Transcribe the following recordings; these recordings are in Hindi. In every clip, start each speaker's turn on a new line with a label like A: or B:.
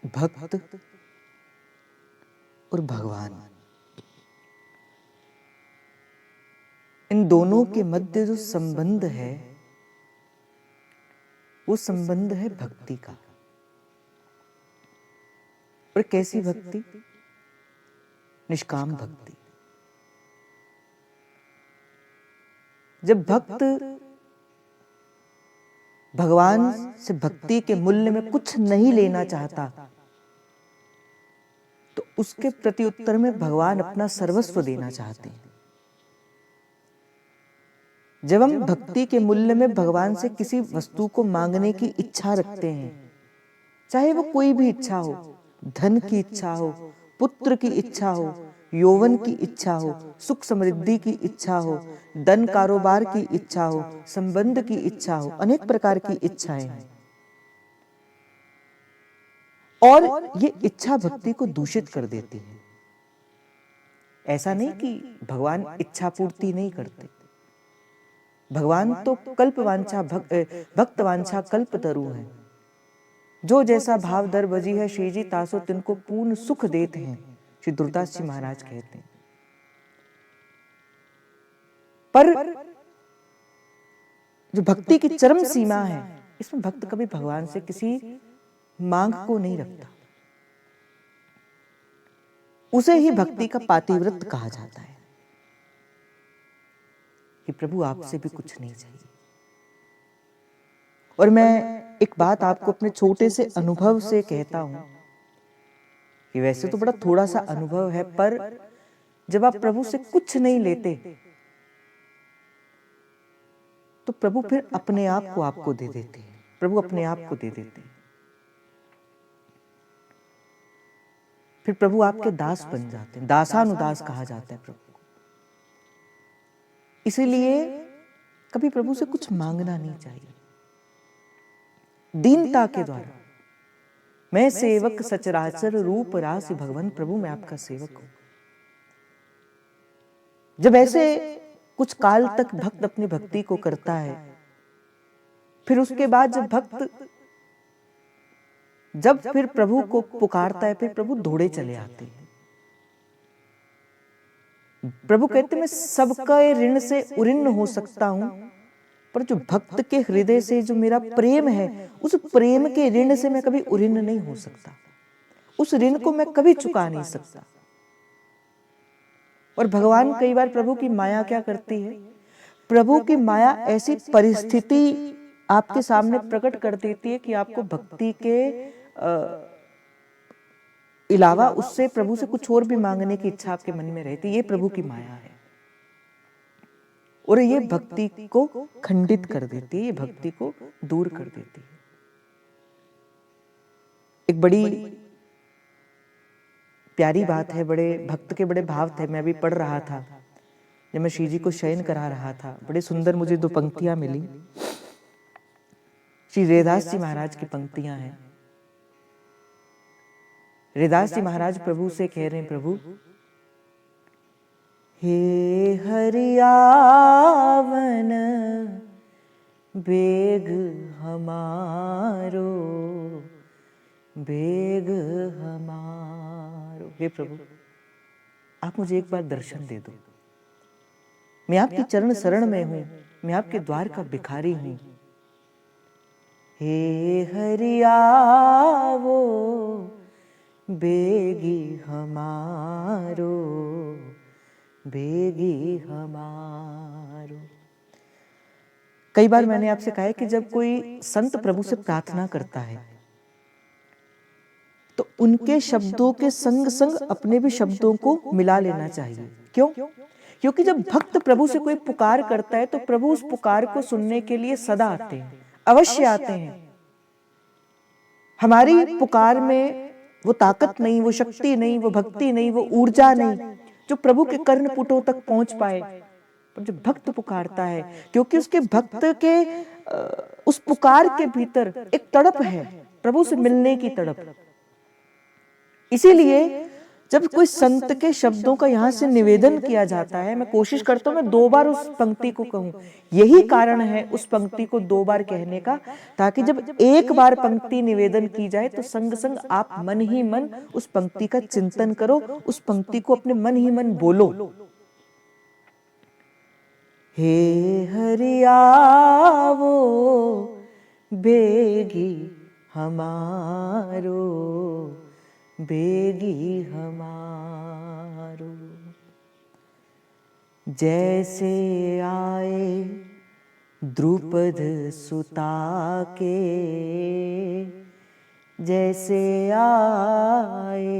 A: भक्त और भगवान, इन दोनों के मध्य जो संबंध है वो संबंध है भक्ति का। और कैसी भक्ति? निष्काम भक्ति। जब भक्त भगवान से भक्ति के मूल्य में कुछ नहीं लेना चाहता तो उसके प्रति उत्तर में भगवान अपना सर्वस्व देना चाहते हैं। जब हम भक्ति के मूल्य में भगवान से किसी वस्तु को मांगने की इच्छा रखते हैं, चाहे वो कोई भी इच्छा हो, धन की इच्छा हो, पुत्र की इच्छा हो, यौवन की इच्छा हो, सुख समृद्धि की इच्छा हो, धन कारोबार की इच्छा हो, संबंध की इच्छा हो, अनेक प्रकार की इच्छाएं हैं। और ये इच्छा भक्ति को दूषित कर देती है। ऐसा नहीं कि भगवान इच्छा पूर्ति नहीं करते। भगवान तो कल्प वांछा भक्त वांछा कल्प तरु है। जो जैसा भाव दर बजी है श्री जी तासो तिनको पूर्ण सुख देते हैं, श्री दुर्दास जी महाराज कहते हैं। पर जो भक्ति की चरम सीमा है, इसमें भक्त कभी भगवान से किसी मांग को नहीं रखता। उसे ही भक्ति का पातिव्रत कहा जाता है कि प्रभु आपसे भी कुछ नहीं चाहिए। और मैं एक बात आपको अपने छोटे से अनुभव से कहता हूं कि वैसे तो बड़ा थोड़ा सा अनुभव है, पर जब आप प्रभु से कुछ नहीं लेते तो प्रभु फिर अपने आप को आपको दे देते हैं। प्रभु अपने आप को दे देते हैं। फिर प्रभु आपके दास बन जाते हैं। दासानुदास कहा जाता है प्रभु को। इसीलिए कभी प्रभु से कुछ मांगना नहीं चाहिए। दीनता के द्वारा, मैं सेवक सचराचर रूप रासि भगवान, प्रभु मैं आपका सेवक हूं। जब ऐसे कुछ काल तक भक्त अपनी भक्ति को करता है, फिर उसके बाद जब फिर प्रभु को पुकारता है, फिर प्रभु दौड़े चले आते हैं। प्रभु कहते मैं सबका ऋण से उऋण हो सकता हूं, पर जो भक्त के हृदय से जो मेरा प्रेम है, उस प्रेम के ऋण से मैं कभी उऋण नहीं हो सकता। उस ऋण को मैं कभी चुका नहीं सकता। और भगवान कई बार प्रभु की माया क्या करती है? प्रभु की माया ऐसी परिस्थिति आपके सामने प्रकट कर देती है कि आपको भक्ति के अलावा उससे प्रभु से कुछ और भी मांगने की इच्छा आपके मन में रहती है। ये प्रभु की माया है और ये भक्ति को खंडित कर देती है, ये भक्ति को दूर कर देती है। एक बड़ी प्यारी बात है, बड़े भक्त के बड़े भाव थे। मैं अभी पढ़ रहा था जब मैं श्री जी को शयन करा रहा था, बड़े सुंदर मुझे दो पंक्तियां मिली। श्री रैदास जी महाराज की पंक्तियां हैं। रैदास जी महाराज प्रभु से कह रहे हैं, प्रभु हे हरियावन बेग हमारो, बेग हमारो। हे प्रभु आप मुझे एक बार दर्शन दे दो। मैं आपकी चरण शरण में हूं, मैं आपके द्वार का भिखारी हूं। हे हरियावो बेगी हमारो, बेगी हमारो। कई बार मैंने आपसे कहा है कि जब कोई संत प्रभु से प्रार्थना करता है तो उनके शब्दों के संग संग अपने भी शब्दों को मिला लेना चाहिए। क्यों? क्योंकि जब भक्त प्रभु से कोई पुकार करता है तो प्रभु उस पुकार को सुनने के लिए सदा आते हैं, अवश्य आते हैं। हमारी पुकार में वो ताकत नहीं, वो शक्ति नहीं, वो भक्ति नहीं, वो ऊर्जा नहीं जो प्रभु के कर्णपुटों तक पहुंच पाए। पर जब भक्त पुकारता है, क्योंकि उसके भक्त के उस पुकार के भीतर एक तड़प है, प्रभु से मिलने की तड़प। इसीलिए जब कोई संत के शब्दों का यहाँ से निवेदन किया जाता है, मैं कोशिश करता हूँ मैं 2 बार उस पंक्ति को कहूँ। यही कारण है उस पंक्ति को 2 बार कहने का, ताकि जब एक बार पंक्ति निवेदन की जाए तो संग संग आप मन ही मन उस पंक्ति का चिंतन करो, उस पंक्ति को अपने मन ही मन बोलो। हे हरि आवो बेगी हमारो, बेगी हमारो। जैसे आए द्रुपद सुता के, जैसे आए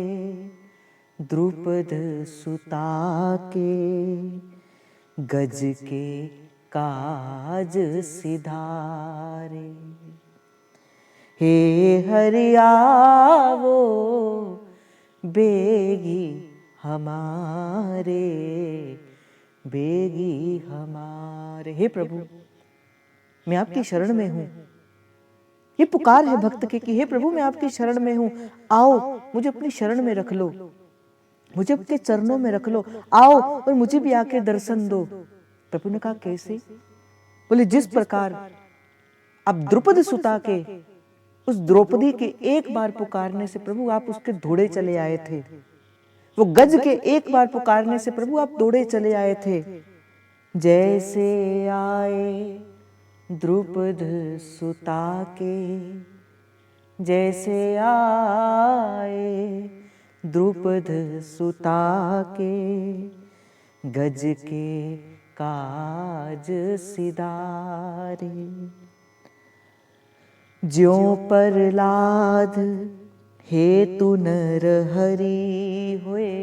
A: द्रुपद सुता के, गज के काज सिधारे। हे हरि आवो बेगी हमारे, बेगी हमारे। हे प्रभु, मैं आपकी शरण में हूँ। ये पुकार है भक्त के कि हे प्रभु, मैं आपकी शरण में हूँ, आओ मुझे अपनी शरण में रख लो, मुझे अपने चरणों में रख लो, आओ और मुझे भी आके दर्शन दो। प्रभु ने कहा कैसे? बोले जिस प्रकार आप द्रुपद सुता के उस द्रौपदी के एक बार पुकारने से प्रभु आप उसके दौड़े चले आए थे, वो गज के एक बार पुकारने से प्रभु आप दौड़े चले आए थे। जैसे आए द्रुपद सुता के, जैसे आए द्रुपद सुता के, गज के काज सिधारे। ज्यों प्रहलाद हेतु नर हरि हुए,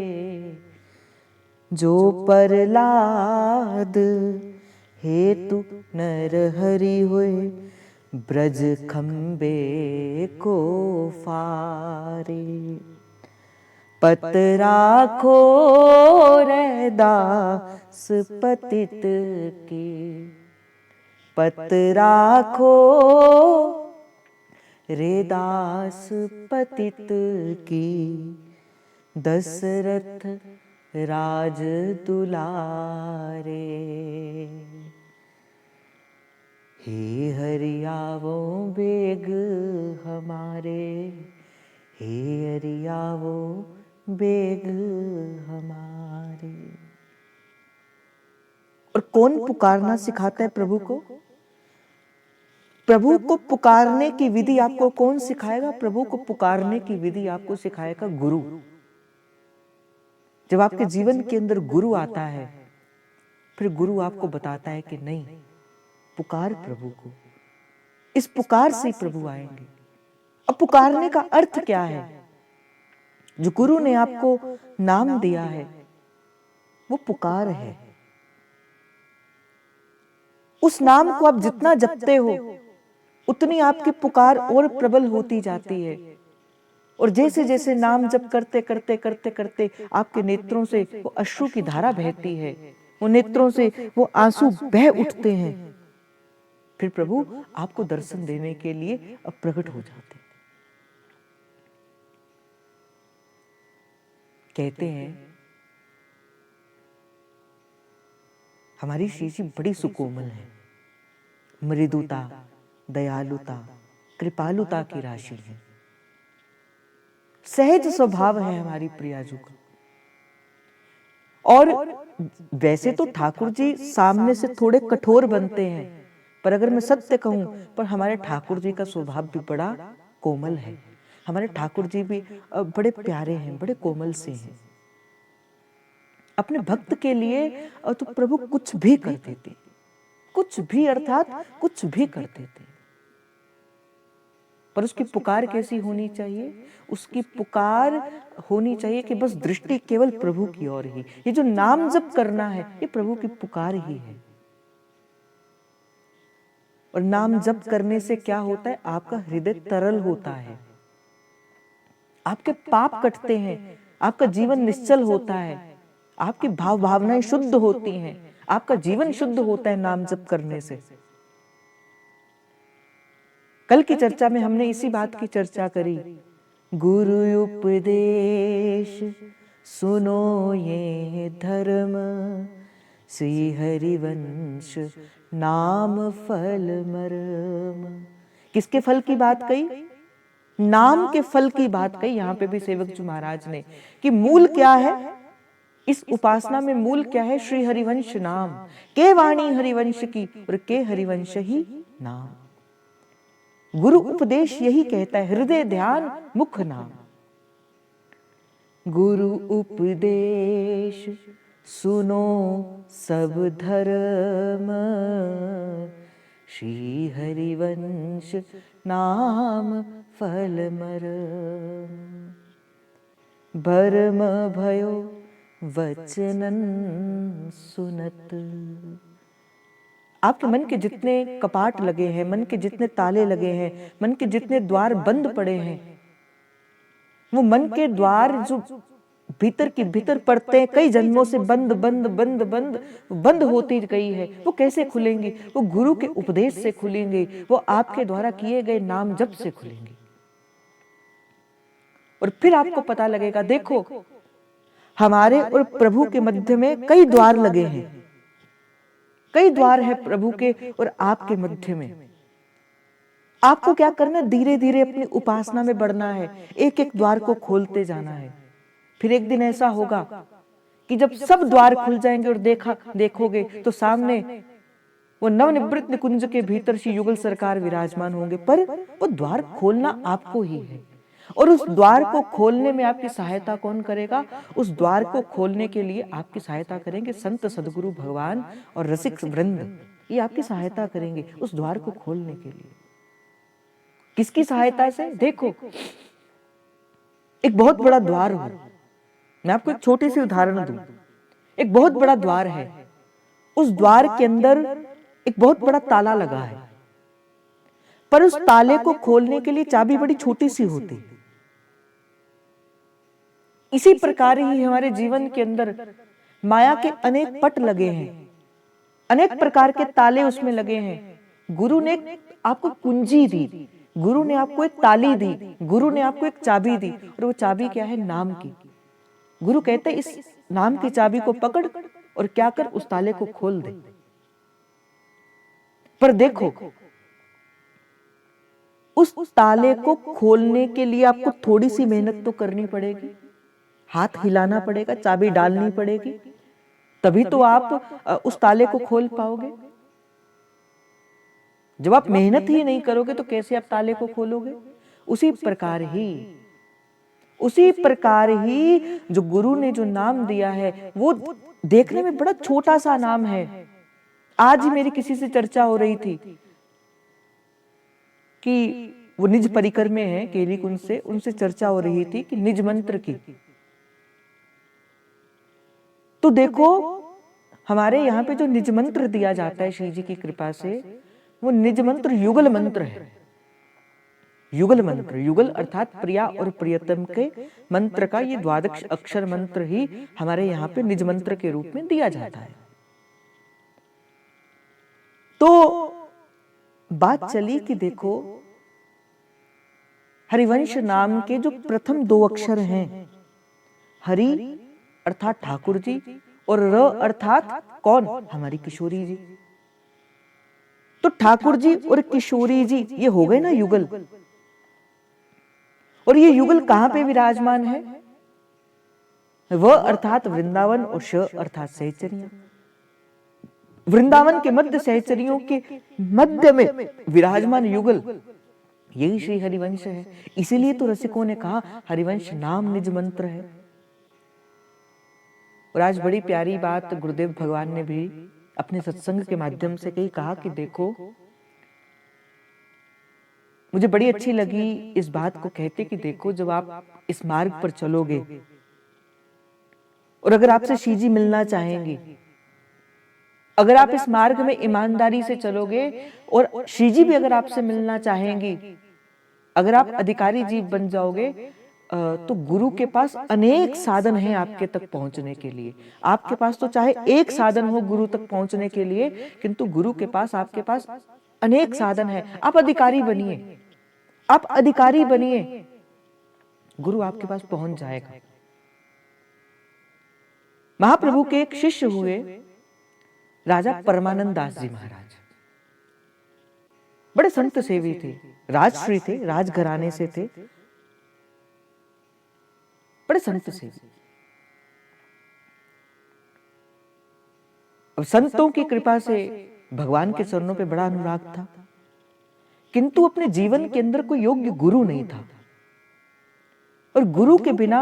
A: जो प्रहलाद हेतु नर हरि हुए, ब्रज खंबे को फारे। पत राखो रैदास पतित की, पत राखो रेदास पतित की, दशरथ राज दुलारे। हे हरि आवो बेग हमारे, हे हरि आवो बेग हमारे। और कौन पुकारना सिखाता है प्रभु को? प्रभु को पुकारने की विधि आपको कौन सिखाएगा? प्रभु को पुकारने की विधि आपको सिखाएगा गुरु। जब आपके जीवन के अंदर गुरु आता है, फिर गुरु आपको बताता है कि नहीं, पुकार प्रभु को, इस पुकार से प्रभु आएंगे। अब पुकारने का अर्थ क्या है? जो गुरु ने आपको नाम दिया है वो पुकार है। उस नाम को आप जितना जपते हो उतनी आपकी पुकार और प्रबल होती जाती है। और जैसे जैसे नाम जप करते करते करते करते आपके नेत्रों से वो अश्रु की धारा बहती है, वो नेत्रों से वो आंसू बह उठते हैं, फिर प्रभु आपको दर्शन देने के लिए अब प्रकट हो जाते हैं। कहते हैं हमारी श्री जी बड़ी सुकोमल है, मृदुता, दयालुता, कृपालुता की राशि है, सहज स्वभाव है हमारी प्रियाजू का। और वैसे तो ठाकुर जी सामने से थोड़े कठोर बनते हैं, पर अगर मैं सत्य कहूं, पर हमारे ठाकुर जी का स्वभाव भी बड़ा कोमल है। हमारे ठाकुर जी भी बड़े प्यारे हैं, बड़े कोमल से हैं। अपने भक्त के लिए तो प्रभु कुछ भी कर देते, कुछ भी अर्थात कुछ भी कर देते। पर उसकी पुकार कैसी होनी चाहिए? उसकी पुकार होनी चाहिए कि बस दृष्टि केवल प्रभु की ओर ही। ये जो नाम जप करना है ये प्रभु की पुकार ही है। और नाम जप करने से क्या होता है? आपका हृदय तरल होता है, आपके पाप कटते हैं, आपका जीवन निश्चल होता है, आपकी भाव भावनाएं शुद्ध होती हैं, आपका जीवन शुद्ध होता है नाम जप करने से। कल की चर्चा में हमने इसी बात की चर्चा करी। गुरु उपदेश सुनो ये धर्म, श्री हरिवंश नाम फल मर्म। किसके फल की बात कही? नाम के फल की बात कही। यहां पे भी सेवक जी महाराज ने कि मूल क्या है इस उपासना में, मूल क्या है? श्री हरिवंश नाम। के वाणी हरिवंश की और के हरिवंश ही नाम। गुरु उपदेश यही कहता है, हृदय ध्यान मुख नाम। गुरु उपदेश सुनो सब धर्म, श्री हरिवंश नाम फल मर्म। भरम भयो वचनन सुनत। आपके मन के जितने कपाट लगे हैं, मन के जितने ताले लगे हैं, मन के जितने द्वार बंद पड़े हैं, वो मन के द्वार जो भीतर की भीतर पड़ते हैं, कई जन्मों से बंद बंद बंद बंद बंद होती गई है, वो कैसे खुलेंगी? वो गुरु के उपदेश से खुलेंगे, वो आपके द्वारा किए गए नाम जप से खुलेंगे। और फिर आपको पता लगेगा, देखो हमारे और प्रभु के मध्य में कई द्वार लगे हैं, कई द्वार है प्रभु के और आपके मध्य में। आपको क्या करना? धीरे धीरे अपनी उपासना में बढ़ना है, एक एक द्वार को खोलते जाना है। फिर एक दिन ऐसा होगा कि जब सब द्वार खुल जाएंगे और देखोगे तो सामने वो नवनिवृत्त निकुंज के भीतर श्री युगल सरकार विराजमान होंगे। पर वो द्वार खोलना आपको ही है, और उस द्वार को खोलने में आपकी सहायता कौन करेगा? उस द्वार को खोलने के लिए आपकी सहायता करेंगे संत सदगुरु भगवान और रसिक वृंद। ये आपकी सहायता करेंगे उस द्वार को खोलने के लिए। किसकी सहायता से? देखो, एक बहुत बड़ा द्वार हो, मैं आपको एक छोटी सी उदाहरण दूं। एक बहुत बड़ा द्वार है, उस द्वार के अंदर एक बहुत बड़ा ताला लगा है, पर उस ताले को खोलने के लिए चाबी बड़ी छोटी सी होती है। इसी प्रकार ही हमारे जीवन के अंदर माया के अनेक पट लगे हैं, अनेक प्रकार के ताले उसमें लगे हैं। गुरु ने आपको कुंजी दी, गुरु ने आपको एक ताली दी, गुरु ने आपको एक चाबी दी, और वो चाबी क्या है? नाम की। गुरु कहते इस नाम की चाबी को पकड़ और क्या कर? उस ताले को खोल दे। पर देखो, उस ताले को खोलने के लिए आपको थोड़ी सी मेहनत तो करनी पड़ेगी, हाथ हिलाना पड़ेगा, चाबी डालनी पड़ेगी, तभी तो आप उस ताले को खोल पाओगे। जब आप मेहनत ही नहीं करोगे तो कैसे आप ताले को खोलोगे? उसी प्रकार ही जो गुरु ने जो नाम दिया है वो देखने में बड़ा छोटा सा नाम है। आज ही मेरी किसी से चर्चा हो रही थी कि वो निज परिकर में है केली कुंज से, उनसे चर्चा हो रही थी कि निज मंत्र की। तो देखो, हमारे यहाँ पे जो निज मंत्र दिया जाता है श्री जी की कृपा से, वो निज मंत्र युगल मंत्र है। युगल मंत्र, युगल अर्थात प्रिया और प्रियतम के मंत्र का ये 12 अक्षर मंत्र ही हमारे यहाँ पे निज मंत्र के रूप में दिया जाता है। तो बात चली कि देखो, हरिवंश नाम के जो प्रथम 2 अक्षर हैं, हरि अर्थात ठाकुर जी और र अर्थात कौन? हमारी किशोरी जी। तो ठाकुर जी और किशोरी जी ये हो गए ना युगल। और ये युगल कहां पे विराजमान है? व अर्थात वृंदावन और श अर्थात सहचरियां। वृंदावन के मध्य, सहचरियों के मध्य में विराजमान युगल, यही श्री हरिवंश है। इसीलिए तो रसिकों ने कहा हरिवंश नाम निज मंत्र है। और आज बड़ी प्यारी बात गुरुदेव भगवान ने भी अपने सत्संग के माध्यम से कही, कहा कि देखो, मुझे बड़ी अच्छी लगी इस बात को कहते कि देखो, जब आप इस मार्ग पर चलोगे और अगर आपसे श्री जी मिलना चाहेंगे, अगर आप इस मार्ग में ईमानदारी से चलोगे और श्री जी भी अगर आपसे मिलना चाहेंगी, अगर आप अधिकारी जीव बन जाओगे, तो गुरु के पास अनेक साधन हैं आपके तक पहुंचने के लिए। आपके पास तो चाहे एक साधन हो गुरु तक पहुंचने के लिए, किंतु गुरु के पास, आपके पास अनेक साधन है। आप अधिकारी बनिए, आप अधिकारी बनिए, गुरु आपके पास पहुंच जाएगा। महाप्रभु के एक शिष्य हुए राजा परमानंद दास जी महाराज। बड़े संत सेवी थे, राजश्री थे, राजघराने से थे, बड़े संत सेवी। अब संतों की कृपा से भगवान के चरणों पे बड़ा अनुराग था, किंतु अपने जीवन के अंदर कोई योग्य गुरु नहीं था। और गुरु के बिना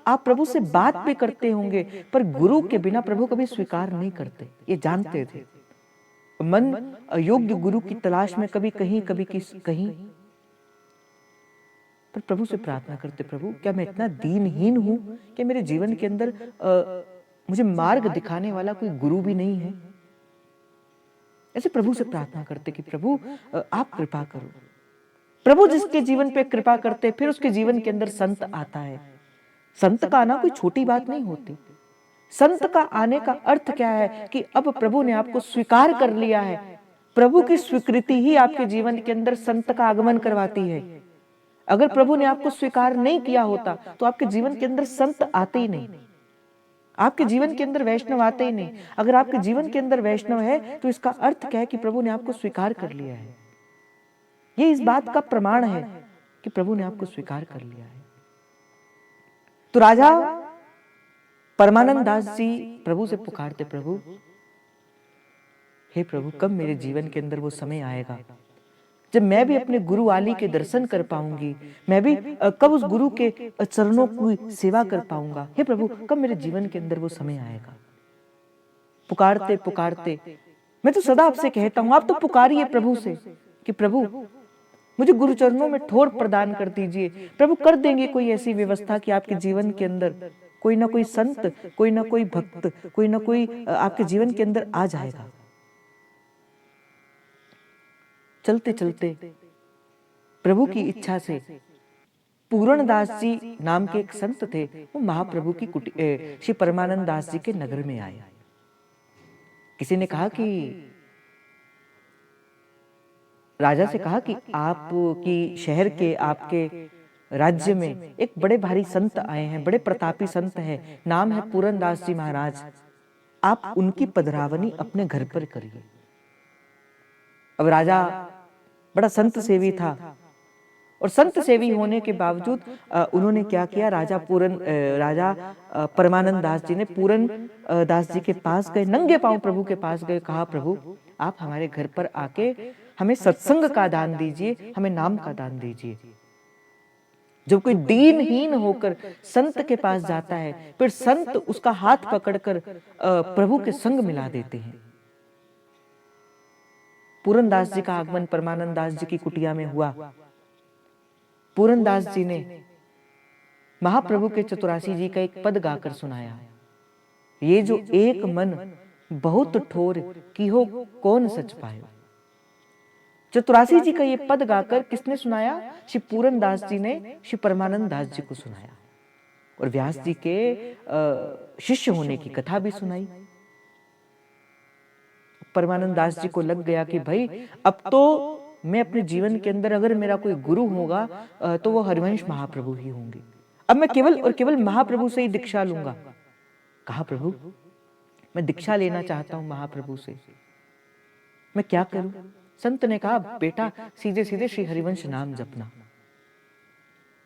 A: आप प्रभु से बात भी करते होंगे, पर गुरु के बिना प्रभु कभी स्वीकार नहीं करते, ये जानते थे। मन योग्य गुरु की तलाश में कभी कहीं, कभी कहीं, पर प्रभु से प्रार्थना करते, प्रभु क्या मैं इतना दीनहीन हूं कि मेरे जीवन के अंदर मुझे मार्ग दिखाने वाला कोई गुरु भी नहीं है। ऐसे प्रभु से प्रार्थना करते कि प्रभु आप कृपा करो। प्रभु जिसके जीवन पे कृपा करते, फिर उसके जीवन के अंदर संत आता है। संत का आना कोई छोटी बात नहीं होती। संत का आने का अर्थ क्या है कि अब प्रभु ने आपको स्वीकार कर लिया है। प्रभु की स्वीकृति ही आपके जीवन के अंदर संत का आगमन करवाती है। अगर प्रभु ने आपको स्वीकार नहीं किया होता तो आपके जीवन के अंदर संत आते ही नहीं, आपके जीवन के अंदर वैष्णव आते ही नहीं। अगर आपके जीवन के अंदर वैष्णव है तो इसका अर्थ क्या है कि प्रभु ने आपको स्वीकार कर लिया है। ये इस बात का प्रमाण है कि प्रभु ने आपको स्वीकार कर लिया है। तो राजा परमानंद दास जी प्रभु से पुकारते, प्रभु हे प्रभु, कब मेरे जीवन के अंदर वो समय आएगा जब मैं भी अपने गुरु आली के दर्शन कर पाऊंगी, मैं भी कब उस गुरु के चरणों की सेवा कर पाऊंगा। हे प्रभु, कब मेरे जीवन के अंदर वो समय आएगा। पुकारते पुकारते मैं तो सदा आपसे कहता हूं, आप तो पुकारिए प्रभु से कि प्रभु मुझे गुरु चरणों में ठोर प्रदान कर दीजिए। प्रभु कर देंगे कोई ऐसी व्यवस्था कि आपके जीवन के अंदर कोई ना कोई संत, कोई ना कोई भक्त, कोई ना कोई आपके जीवन के अंदर आ जाएगा। चलते चलते प्रभु की इच्छा से पूरण दास जी नाम के एक संत थे, वो महाप्रभु की श्री परमानंद दास जी के नगर में आए। किसी ने कहा कि राजा से कहा कि आपकी शहर के, आपके राज्य में एक बड़े भारी संत आए हैं, बड़े प्रतापी संत हैं, नाम है पूरण दास जी महाराज, आप उनकी पधरावनी अपने घर पर करिए। अब राजा बड़ा संत सेवी था और संत सेवी होने के बावजूद उन्होंने क्या किया, राजा परमानंद दास जी ने पूरण दास जी के पास गए, नंगे पांव प्रभु के पास गए, कहा प्रभु आप हमारे घर पर आके हमें सत्संग का दान दीजिए, हमें नाम का दान दीजिए। जब कोई दीनहीन होकर संत के पास जाता है, फिर संत उसका हाथ पकड़कर प्रभु के संग मिला देते हैं। पूरण दास जी का आगमन परमानंद दास जी की कुटिया में हुआ। पूरण दास जी ने महाप्रभु के चतुरासी जी का एक पद गाकर सुनाया, ये जो एक मन बहुत ठोर की हो कौन सच पायो। चतुरासी जी का ये पद गाकर किसने सुनाया? श्री पूरण दास जी ने श्री परमानंद दास जी को सुनाया और व्यास जी के शिष्य होने की कथा भी सुनाई। परमानंद दास जी को लग गया कि भाई अब तो मैं अपने जीवन के अंदर अगर मेरा कोई गुरु होगा तो वो हरिवंश महाप्रभु ही होंगे। अब मैं केवल और केवल महाप्रभु से ही दीक्षा लूंगा। कहा प्रभु मैं दीक्षा लेना चाहता हूं महाप्रभु से, मैं क्या करूं? संत ने कहा बेटा सीधे सीधे श्री हरिवंश नाम जपना,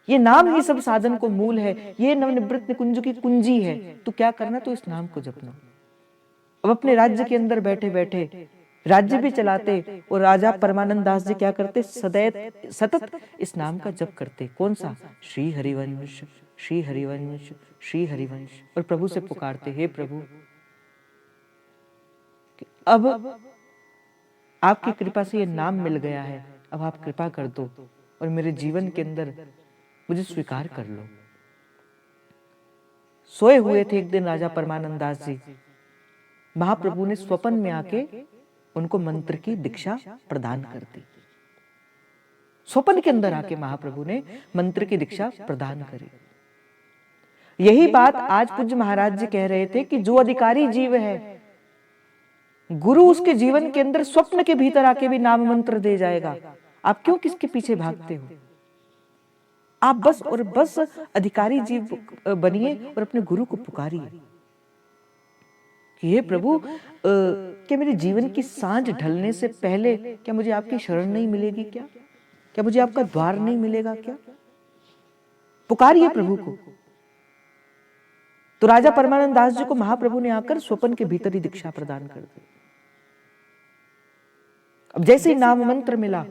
A: ये नाम ही सब साधन को मूल है, ये नवनिवृत्त निकुंज की कुंजी है। तो क्या करना, तो इस नाम को जपना। अब अपने राज्य के अंदर बैठे बैठे राज्य भी चलाते और राजा परमानंद दास जी क्या करते, सतत इस नाम का जप करते। कौन सा? श्री हरिवंश, श्री हरिवंश, श्री हरिवंश। और प्रभु से पुकारते, हे प्रभु अब आपकी कृपा से ये नाम मिल गया है, अब आप कृपा कर दो और मेरे जीवन के अंदर मुझे स्वीकार कर लो। सोए हुए थे एक दिन राजा परमानंद दास जी, महाप्रभु ने स्वप्न में आके उनको मंत्र की दीक्षा प्रदान कर दी। स्वप्न के अंदर आके महाप्रभु ने मंत्र की दीक्षा प्रदान करी। यही बात आज पूज्य महाराज जी कह रहे थे कि जो अधिकारी जीव है, गुरु उसके जीवन के अंदर स्वप्न के भीतर आके भी नाम मंत्र दे जाएगा। आप क्यों किसके पीछे भागते हो? आप बस और बस अधिकारी जीव बनिए और अपने गुरु को पुकारिए। कि हे प्रभु, क्या मेरे जीवन की सांझ ढलने से पहले क्या मुझे आपकी शरण नहीं मिलेगी? क्या मुझे आपका द्वार नहीं मिलेगा? क्या पुकारिए प्रभु को। तो राजा परमानंद दास जी को महाप्रभु ने आकर स्वप्न के भीतर ही दीक्षा प्रदान कर दी। अब जैसे ही नाम मंत्र मिला,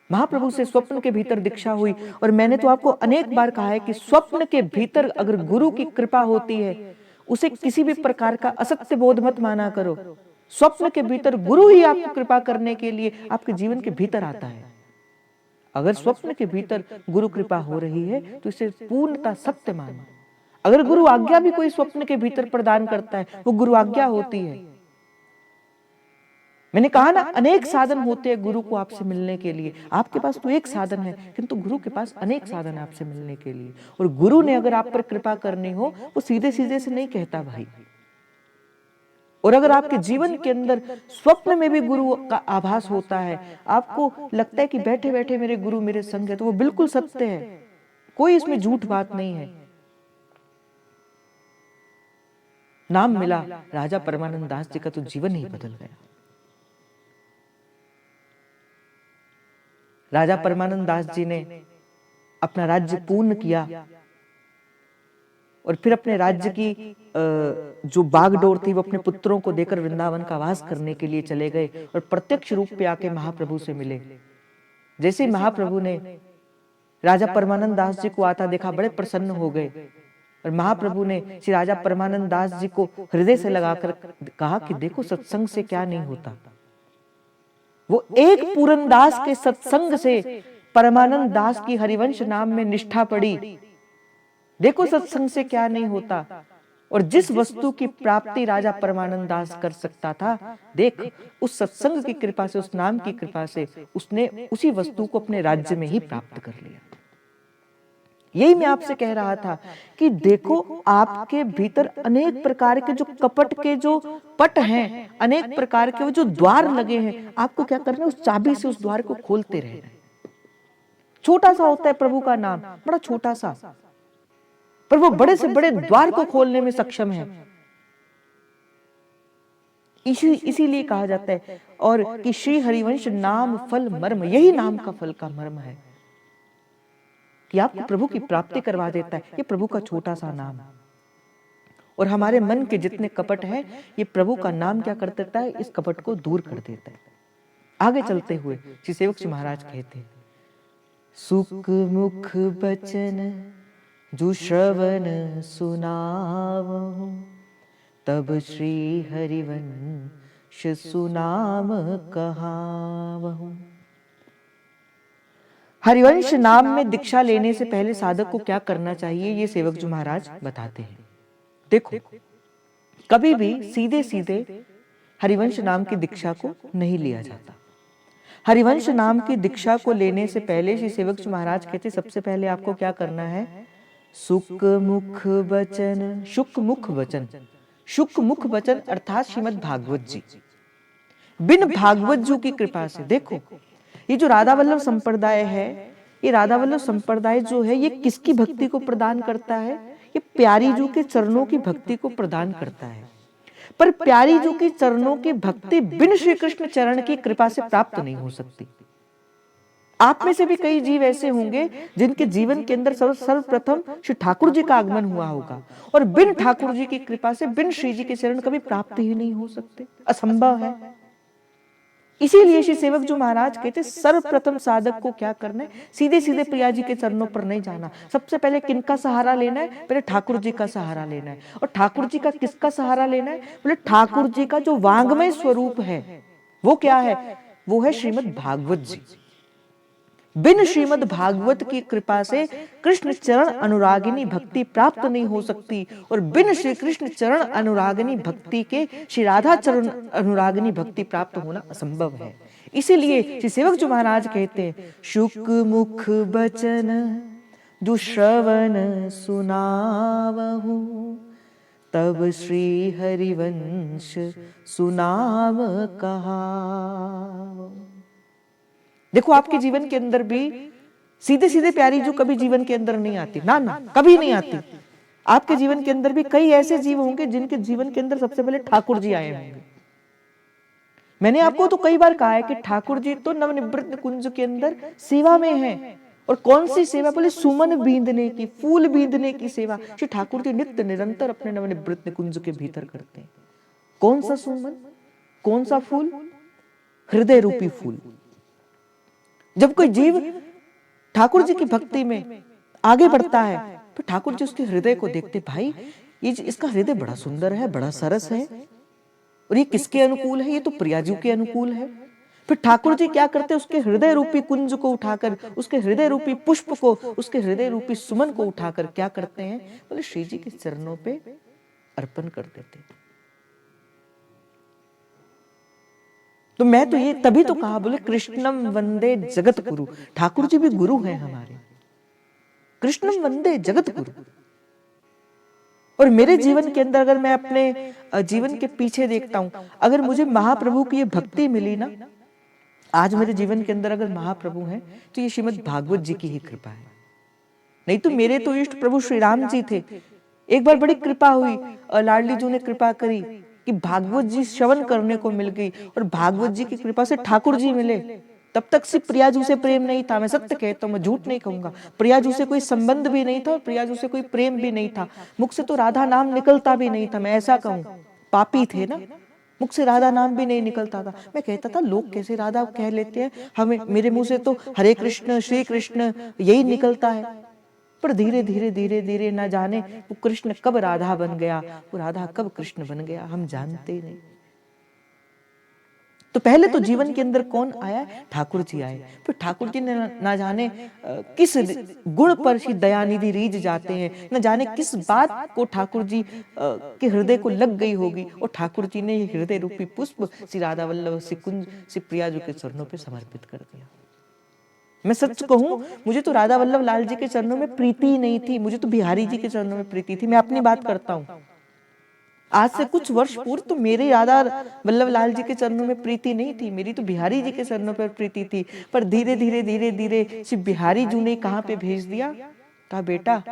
A: महाप्रभु से स्वप्न के भीतर दीक्षा हुई। और मैंने तो आपको अनेक बार कहा है कि स्वप्न के भीतर अगर गुरु की कृपा होती है, उसे किसी भी प्रकार का असत्य बोध मत माना करो। स्वप्न के भीतर गुरु ही आपको कृपा करने के लिए आपके जीवन के भीतर आता है। अगर स्वप्न के भीतर गुरु कृपा हो रही है तो इसे पूर्णतः सत्य मानो। अगर गुरु आज्ञा भी कोई स्वप्न के भीतर प्रदान करता है, वो गुरु आज्ञा होती है। मैंने कहा ना, अनेक साधन होते हैं गुरु को आपसे मिलने के लिए। आपके पास तो एक साधन है, किंतु गुरु के पास अनेक साधन है आपसे मिलने के लिए। और गुरु ने अगर आप पर कृपा करनी हो, वो सीधे सीधे से नहीं कहता भाई। और अगर आपके जीवन के अंदर स्वप्न में भी गुरु का आभास होता है, आपको लगता है कि बैठे बैठे मेरे गुरु मेरे संग है, तो वो बिल्कुल सत्य है, कोई इसमें झूठ बात नहीं है। नाम मिला, राजा परमानंद दास जी का तो जीवन ही बदल गया। राजा परमानंद दास जी ने अपना राज्य पूर्ण किया और फिर अपने राज्य की जो बागडोर थी वो अपने पुत्रों को देकर वृंदावन का वास करने के लिए चले गए और प्रत्यक्ष रूप पे आके महाप्रभु से मिले। जैसे महाप्रभु ने राजा परमानंद दास जी को आता देखा, बड़े प्रसन्न हो गए और महाप्रभु ने श्री राजा परमानंद दास जी को हृदय से लगाकर कहा कि देखो, सत्संग से क्या नहीं होता। वो एक पूरनदास के सत्संग से परमानंद दास की हरिवंश नाम में निष्ठा पड़ी। देखो, सत्संग से क्या नहीं होता। और जिस वस्तु की प्राप्ति राजा परमानंद दास कर सकता था, देख, उस सत्संग की कृपा से, उस नाम की कृपा से उसने उसी वस्तु को अपने राज्य में ही प्राप्त कर लिया। यही मैं आपसे कह रहा था कि देखो, आपके भीतर अनेक प्रकार के जो कपट के जो पट हैं, अनेक प्रकार के वो जो द्वार लगे हैं, आपको क्या करना है, उस चाबी से उस द्वार को खोलते रहना है। छोटा सा होता है प्रभु का नाम, बड़ा छोटा सा, पर वो बड़े से बड़े द्वार को खोलने में सक्षम है। इसीलिए कहा जाता है और कि श्री हरिवंश नाम फल मर्म, यही नाम का फल का मर्म है कि आपको प्रभु की प्राप्ति करवा देता है। ये प्रभु का छोटा सा नाम। और हमारे मन के जितने कपट हैं, ये प्रभु का नाम क्या कर देता है, इस कपट को दूर कर देता है। आगे चलते हुए श्री सेवक जी महाराज कहते हैं, सुख मुख बचन जो श्रवण सुनावहु, तब श्री हरिवंश सुनाम कहावहु। हरिवंश नाम में दीक्षा लेने से पहले साधक को क्या करना चाहिए, ये सेवक जी महाराज बताते हैं। देखो, कभी भी सीधे सीधे हरिवंश नाम की दीक्षा को नहीं लिया जाता। हरिवंश नाम की दीक्षा को लेने से पहले श्री सेवक जी महाराज कहते, सबसे पहले आपको क्या करना है, सुख मुख वचन। शुक मुख वचन, शुक मुख वचन अर्थात श्रीमद् भागवत जी। बिन भागवत जी की कृपा से, देखो, ये जो राधा वल्लभ संप्रदाय है, ये राधा वल्लभ संप्रदाय जो है, ये किसकी भक्ति को प्रदान करता है, ये प्यारी जी के चरणों की भक्ति को प्रदान करता है। पर प्यारी जी के चरणों की भक्ति बिन श्री कृष्ण चरण की कृपा से प्राप्त नहीं हो सकती। आप में से भी कई जीव ऐसे होंगे जिनके जीवन के अंदर सर्वप्रथम श्री ठाकुर जी का आगमन हुआ होगा और बिन ठाकुर जी की कृपा से, बिन श्री जी के चरण कभी प्राप्त ही नहीं हो सकते, असंभव है। इसीलिए श्री सेवक जी महाराज कहते, सर्वप्रथम साधक को क्या करना है, सीधे सीधे प्रिया जी के चरणों पर नहीं जाना। सबसे पहले किनका सहारा लेना है, पहले ठाकुर जी का सहारा लेना है। और ठाकुर जी का किसका सहारा लेना है, बोले ठाकुर जी का जो वांग्मय स्वरूप है, वो क्या है, वो है श्रीमद् भागवत जी। बिन श्रीमद् भागवत की कृपा से कृष्ण चरण अनुरागिनी भक्ति प्राप्त नहीं हो सकती और बिन श्री कृष्ण चरण अनुरागिनी भक्ति के श्री राधा चरण अनुरागिनी भक्ति प्राप्त होना असंभव है। इसीलिए श्री सेवक जी महाराज कहते हैं, शुक मुख बचन जो श्रवण सुनावहु, तब श्री हरिवंश सुनाम कहावहु। देखो, आपके जीवन के अंदर भी सीधे सीधे प्यारी जो कभी जीवन के अंदर नहीं आती, ना ना, कभी नहीं आती। आपके जीवन के अंदर भी कई ऐसे जीव होंगे जिनके जीवन के अंदर सबसे पहले ठाकुर जी आए होंगे। मैंने आपको तो कई बार कहा है कि ठाकुर जी तो नवनिवृत्त कुंज के अंदर सेवा में हैं। और कौन सी सेवा? बोले सुमन बींदने की, फूल बींदने की सेवा श्री ठाकुर जी नित्य निरंतर अपने नवनिवृत्त कुंज के भीतर करते हैं। कौन सा सुमन, कौन सा फूल? हृदय रूपी फूल। जब कोई जीव ठाकुर जी की भक्ति में आगे बढ़ता है तो ठाकुर जी उसके हृदय को देखते, भाई ये इसका हृदय बड़ा सुंदर है, बड़ा सरस है, और ये किसके अनुकूल है? ये तो प्रियाजू के अनुकूल है। फिर ठाकुर जी क्या करते? उसके हृदय रूपी कुंज को उठाकर, उसके हृदय रूपी पुष्प को, उसके हृदय रूपी सुमन को उठाकर क्या करते हैं? बोले श्री जी के चरणों पे अर्पण कर देते। तो मैं तो ये तभी तो कहा, बोले कृष्णम वंदे जगत गुरु। ठाकुर जी भी गुरु हैं हमारे। कृष्णम वंदे जगत गुरु। और मेरे जीवन के अंदर अगर मैं अपने जीवन के पीछे देखता हूं, अगर मुझे महाप्रभु की ये भक्ति मिली ना, आज मेरे जीवन के अंदर अगर महाप्रभु हैं तो ये श्रीमद् भागवत जी की ही कृपा है। नहीं तो मेरे तो इष्ट प्रभु श्री राम जी थे। एक बार बड़ी कृपा हुई, लाडली जी ने कृपा करी कि भागवत जी श्रवण करने को मिल गई, और भागवत जी की कृपा से ठाकुर जी मिले। तब तक से प्रियाजू से प्रेम नहीं था, मैं सत्य कहता हूं, मैं झूठ नहीं कहूंगा। प्रियाजू से कोई संबंध भी नहीं था और प्रियाजू से कोई प्रेम भी नहीं था। मुख से तो राधा नाम निकलता भी नहीं था, मैं ऐसा कहूं। पापी थे ना, मुख से राधा नाम भी नहीं निकलता था। मैं कहता था लोग कैसे राधा कह लेते हैं, हमें मेरे मुंह से तो हरे कृष्ण श्री कृष्ण यही निकलता है। पर धीरे धीरे धीरे धीरे ना जाने वो कृष्ण कब राधा बन गया, वो राधा कब कृष्ण बन गया, हम जानते ही नहीं। तो पहले तो जीवन के अंदर कौन आया? ठाकुर जी आए। फिर ठाकुर जी ने ना जाने किस गुण पर श्री दयानिधि रीझ जाते हैं, न जाने किस बात को ठाकुर जी के हृदय को लग गई होगी, और ठाकुर जी ने हृदय रूपी पुष्प श्री राधा वल्लभ श्री कुंज श्री प्रियाजू के चरणों पे समर्पित कर दिया। मैं सच कहूं, मुझे तो राधा वल्लभ लाल जी के चरणों में प्रीति ही नहीं थी, मुझे तो बिहारी जी के चरणों में प्रीति थी। मैं अपनी बात करता हूं। आज से कुछ वर्ष पूर्व तो मेरे राधा वल्लभ लाल जी के चरणों में प्रीति नहीं थी, मेरी तो बिहारी जी के चरणों पर प्रीति थी। पर धीरे धीरे धीरे धीरे श्री बिहारी जी ने कहां पे भेज दिया? कहा बेटा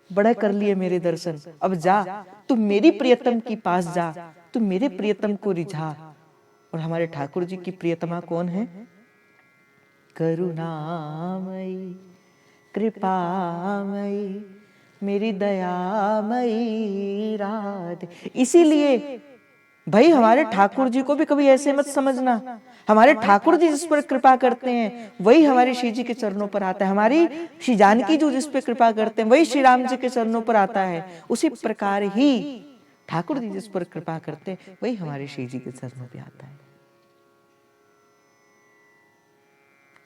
A: बड़ा कर लिए मेरे दर्शन, अब जा तू मेरी प्रियतम की पास जा, तू मेरे प्रियतम को रिझा। और हमारे ठाकुर जी की प्रियतमा कौन है? करुणामयी कृपामयी मेरी दयामयी राधे। इसीलिए भाई हमारे ठाकुर जी को भी कभी ऐसे मत समझना, हमारे ठाकुर जी जिस पर कृपा करते हैं वही हमारे श्री जी के चरणों पर आता है। हमारी श्री जानकी जो जिस पर कृपा करते हैं वही श्री राम जी के चरणों पर आता है। उसी प्रकार ही ठाकुर जी जिस पर कृपा करते हैं वही हमारे श्री जी के चरणों पर आता है।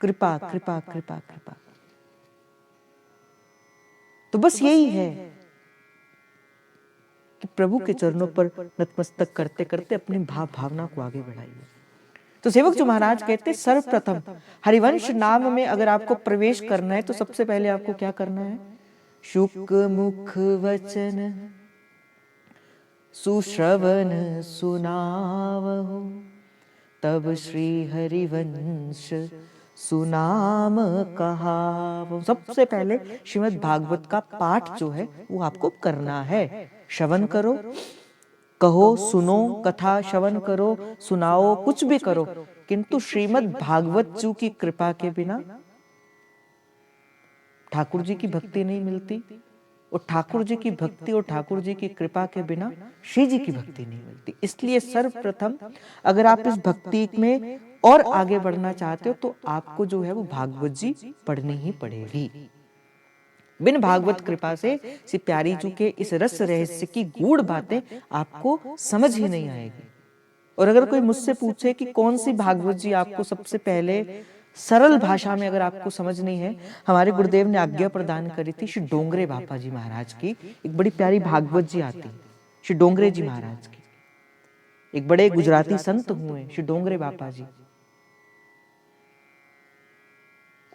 A: कृपा कृपा कृपा कृपा। तो बस यही है कि प्रभु के चरणों पर नतमस्तक करते करते अपनी भाव भावना को आगे बढ़ाइए। तो सेवक जो महाराज कहते सर्वप्रथम हरिवंश नाम में अगर आपको प्रवेश करना है तो सबसे पहले आपको क्या करना है? शुक मुख वचन सुश्रवण सुनावहु, तब श्री हरिवंश सुनाम कहावहु। सबसे पहले श्रीमद् भागवत का पाठ जो है वो आपको करना है। श्रवण करो, कहो, सुनो, कथा श्रवण करो, सुनाओ, कुछ भी करो, किंतु श्रीमद् भागवत जी की कृपा के बिना ठाकुर जी की भक्ति नहीं मिलती, और ठाकुर जी की भक्ति और ठाकुर जी की कृपा के बिना श्री जी की भक्ति नहीं मिलती। इसलिए सर्वप्रथम अगर आप इस भक्ति में और आगे बढ़ना चाहते हो तो आपको जो है वो भागवत जी पढ़नी ही पड़ेगी। बिन भागवत कृपा से श्री प्यारी जी के इस रस रहस्य की गूढ़ बातें आपको समझ ही नहीं आएगी। और अगर कोई मुझसे पूछे कि कौन सी भागवत जी आपको सबसे पहले सरल भाषा में अगर आपको समझनी है, हमारे गुरुदेव ने आज्ञा प्रदान करी थी श्री डोंगरे बापा जी महाराज की एक बड़ी प्यारी भागवत जी आती है, श्री डोंगरे जी महाराज की। एक बड़े गुजराती संत हुए श्री डोंगरे बापा जी,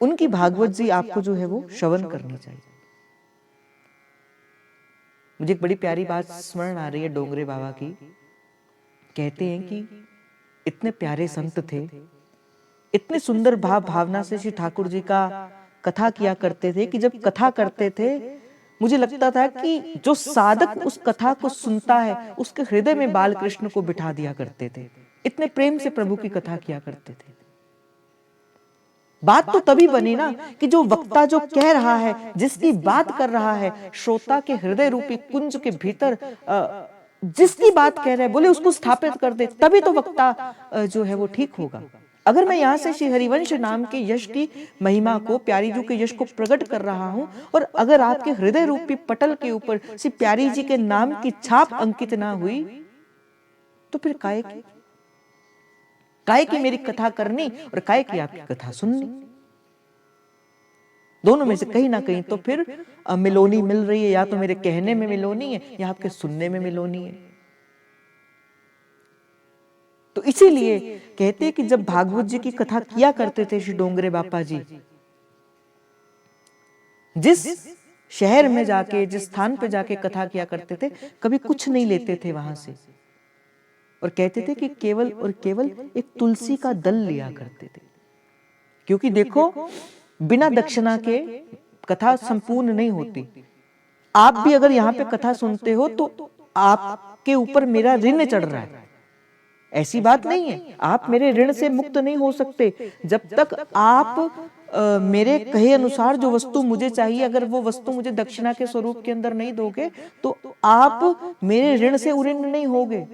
A: उनकी भागवत जी आपको जो है वो श्रवण करनी चाहिए। मुझे एक बड़ी प्यारी बात स्मरण आ रही है डोंगरे बाबा की। कहते हैं कि इतने प्यारे संत थे, इतने सुंदर भाव भावना से श्री ठाकुर जी का कथा किया करते थे कि जब कथा करते थे मुझे लगता था कि जो साधक उस कथा को सुनता है उसके हृदय में बाल कृष्ण को बिठा दिया करते थे। इतने प्रेम से प्रभु की कथा किया करते थे। बात तो तभी बनी ना कि जो वक्ता जो कह रहा है, जिसकी बात कर रहा है, श्रोता के हृदय रूपी कुंज के भीतर जिसकी बात कह रहे हैं बोले उसको स्थापित कर दे, तभी तो वक्ता जो है वो ठीक होगा। अगर मैं यहाँ से श्री हरिवंश नाम के यश की महिमा को, प्यारी जी के यश को प्रकट कर रहा हूं, और अगर आपके हृदय रूपी पटल के ऊपर श्री प्यारी जी के नाम की छाप अंकित ना हुई, तो फिर काय की मेरी कथा करनी और काय की आपकी कथा सुननी। दोनों में से कहीं ना कहीं तो फिर मिलोनी मिल रही है, या तो मेरे कहने में मिलोनी है या आपके सुनने में मिलोनी है। तो इसीलिए कहते कि जब भागवत जी की कथा किया करते थे श्री डोंगरे बापा जी, जिस शहर में जाके, जिस स्थान पे जाके कथा किया करते थे, कभी कुछ नहीं लेते थे वहां से, और कहते थे कि केवल और केवल एक तुलसी का दल लिया करते थे। क्योंकि देखो, बिना दक्षिणा के कथा संपूर्ण नहीं होती। आप भी अगर यहाँ पे कथा सुनते हो तो आपके ऊपर मेरा ऋण चढ़ रहा है, ऐसी बात नहीं है। आप मेरे ऋण से मुक्त नहीं हो सकते जब तक आप मेरे कहे अनुसार जो वस्तु मुझे चाहिए, अगर वो वस्तु मुझे दक्षिणा के स्वरूप के अंदर नहीं दोगे तो आप मेरे ऋण से उऋण नहीं होगे।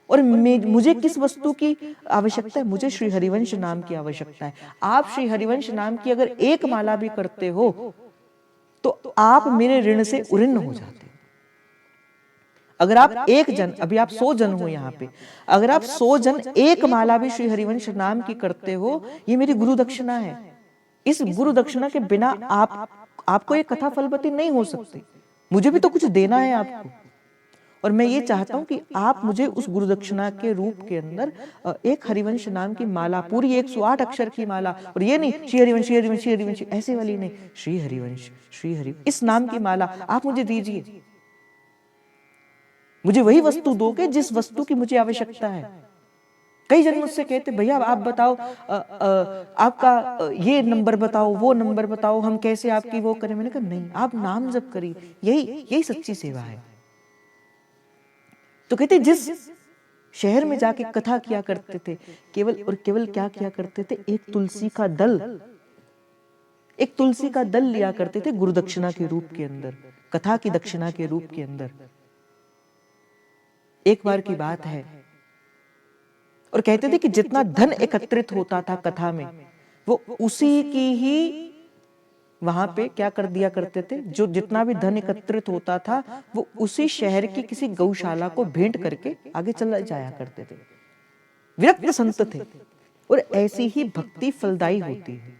A: और मुझे किस वस्तु की आवश्यकता है? मुझे श्री हरिवंश नाम की आवश्यकता है। आप श्री हरिवंश नाम की अगर एक माला भी करते हो तो आप मेरे ऋण से उऋण हो जाते हो। अगर आप एक जन, अभी आप 100 जन हो यहाँ पे, अगर आप 100 जन एक माला भी श्री हरिवंश नाम की करते हो, ये मेरी गुरु दक्षिणा है। इस गुरु दक्षिणा के बिना आपको ये कथा फलवती नहीं हो सकती। मुझे भी तो कुछ देना है आपको, और मैं ये चाहता हूं कि आप मुझे उस गुरु दक्षिणा के रूप के अंदर एक हरिवंश नाम की माला, पूरी 108 अक्षर की माला, और ये नहीं श्री हरिवंश श्री हरिवंश श्री हरिवंश ऐसे वाली नहीं, श्री हरिवंश श्री हरि, इस नाम की माला आप मुझे दीजिए। मुझे वही वस्तु दोगे जिस वस्तु की मुझे आवश्यकता है। कई जन मुझसे कहते भैया आप बताओ, आपका ये नंबर बताओ, वो नंबर बताओ, हम कैसे आपकी वो करें। मैंने कहा नहीं, आप नाम जप करिए, यही सच्ची सेवा है। तो कहते जिस शहर में जाके कथा किया करते थे, केवल और केवल क्या किया करते थे, एक तुलसी का दल लिया करते थे गुरु दक्षिणा के रूप के अंदर, कथा की दक्षिणा के रूप के अंदर। एक बार की बात है, और कहते थे कि जितना धन एकत्रित होता था कथा में, वो उसी की ही वहां पे क्या कर दिया करते थे, जो जितना भी धन एकत्रित होता था वो उसी शहर की किसी गौशाला को भेंट करके आगे चला जाया करते थे। विरक्त संत थे, और ऐसी ही भक्ति फलदायी होती है।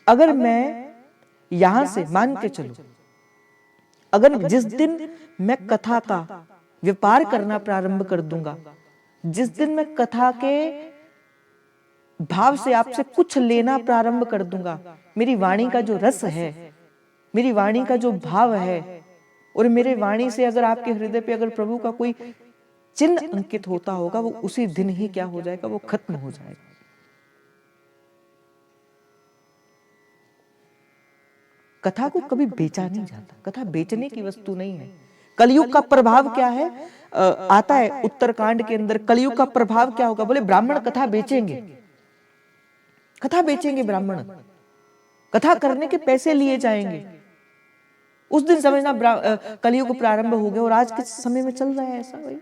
A: अगर मैं यहां से मान के चलूं, अगर जिस दिन मैं कथा का व्यापार करना प्रारंभ कर दूंगा, जिस दिन मैं कथा के भाव से आपसे कुछ लेना प्रारंभ कर दूंगा, मेरी वाणी का जो रस है, मेरी वाणी का जो भाव है, और मेरे वाणी से अगर आपके हृदय पे अगर प्रभु का कोई चिन्ह अंकित होता होगा, वो उसी दिन ही क्या हो जाएगा, वो खत्म हो जाएगा। कथा को कभी बेचा नहीं जाता, कथा बेचने की वस्तु नहीं है। कलयुग का प्रभाव क्या है, आता है उत्तरकांड के अंदर, कलयुग का प्रभाव क्या होगा, बोले ब्राह्मण कथा बेचेंगे, कथा बेचेंगे ब्राह्मण, कथा करने के पैसे लिए जाएंगे। उस दिन समझना कलयुग प्रारंभ हो गया, और आज के समय में चल रहा है ऐसा। भाई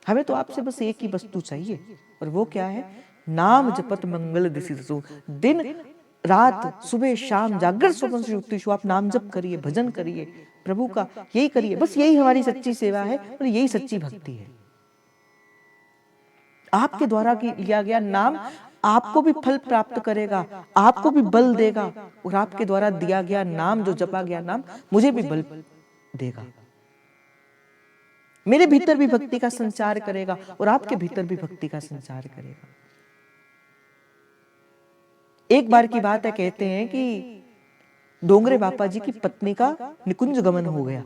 A: हमें तो आपसे बस एक ही वस्तु चाहिए, और वो क्या है, नाम जपत मंगल दिसिसु। दिन रात सुबह शाम जागर स्वप्न सुषुप्तिषु आप नाम जप करिए, भजन करिए प्रभु का, यही करिए, बस यही हमारी सच्ची सेवा है, और यही सच्ची भक्ति है। आपके द्वारा लिया गया नाम आपको भी फल प्राप्त करेगा, आपको भी बल देगा, और आपके द्वारा दिया गया नाम, जो जपा गया नाम, मुझे भी बल देगा, मेरे भीतर भी भक्ति का संचार करेगा, और आपके भीतर भी भक्ति का संचार करेगा। एक बार की बात है, कहते हैं कि डोंगरे बापा जी की पत्नी का निकुंज गमन हो गया।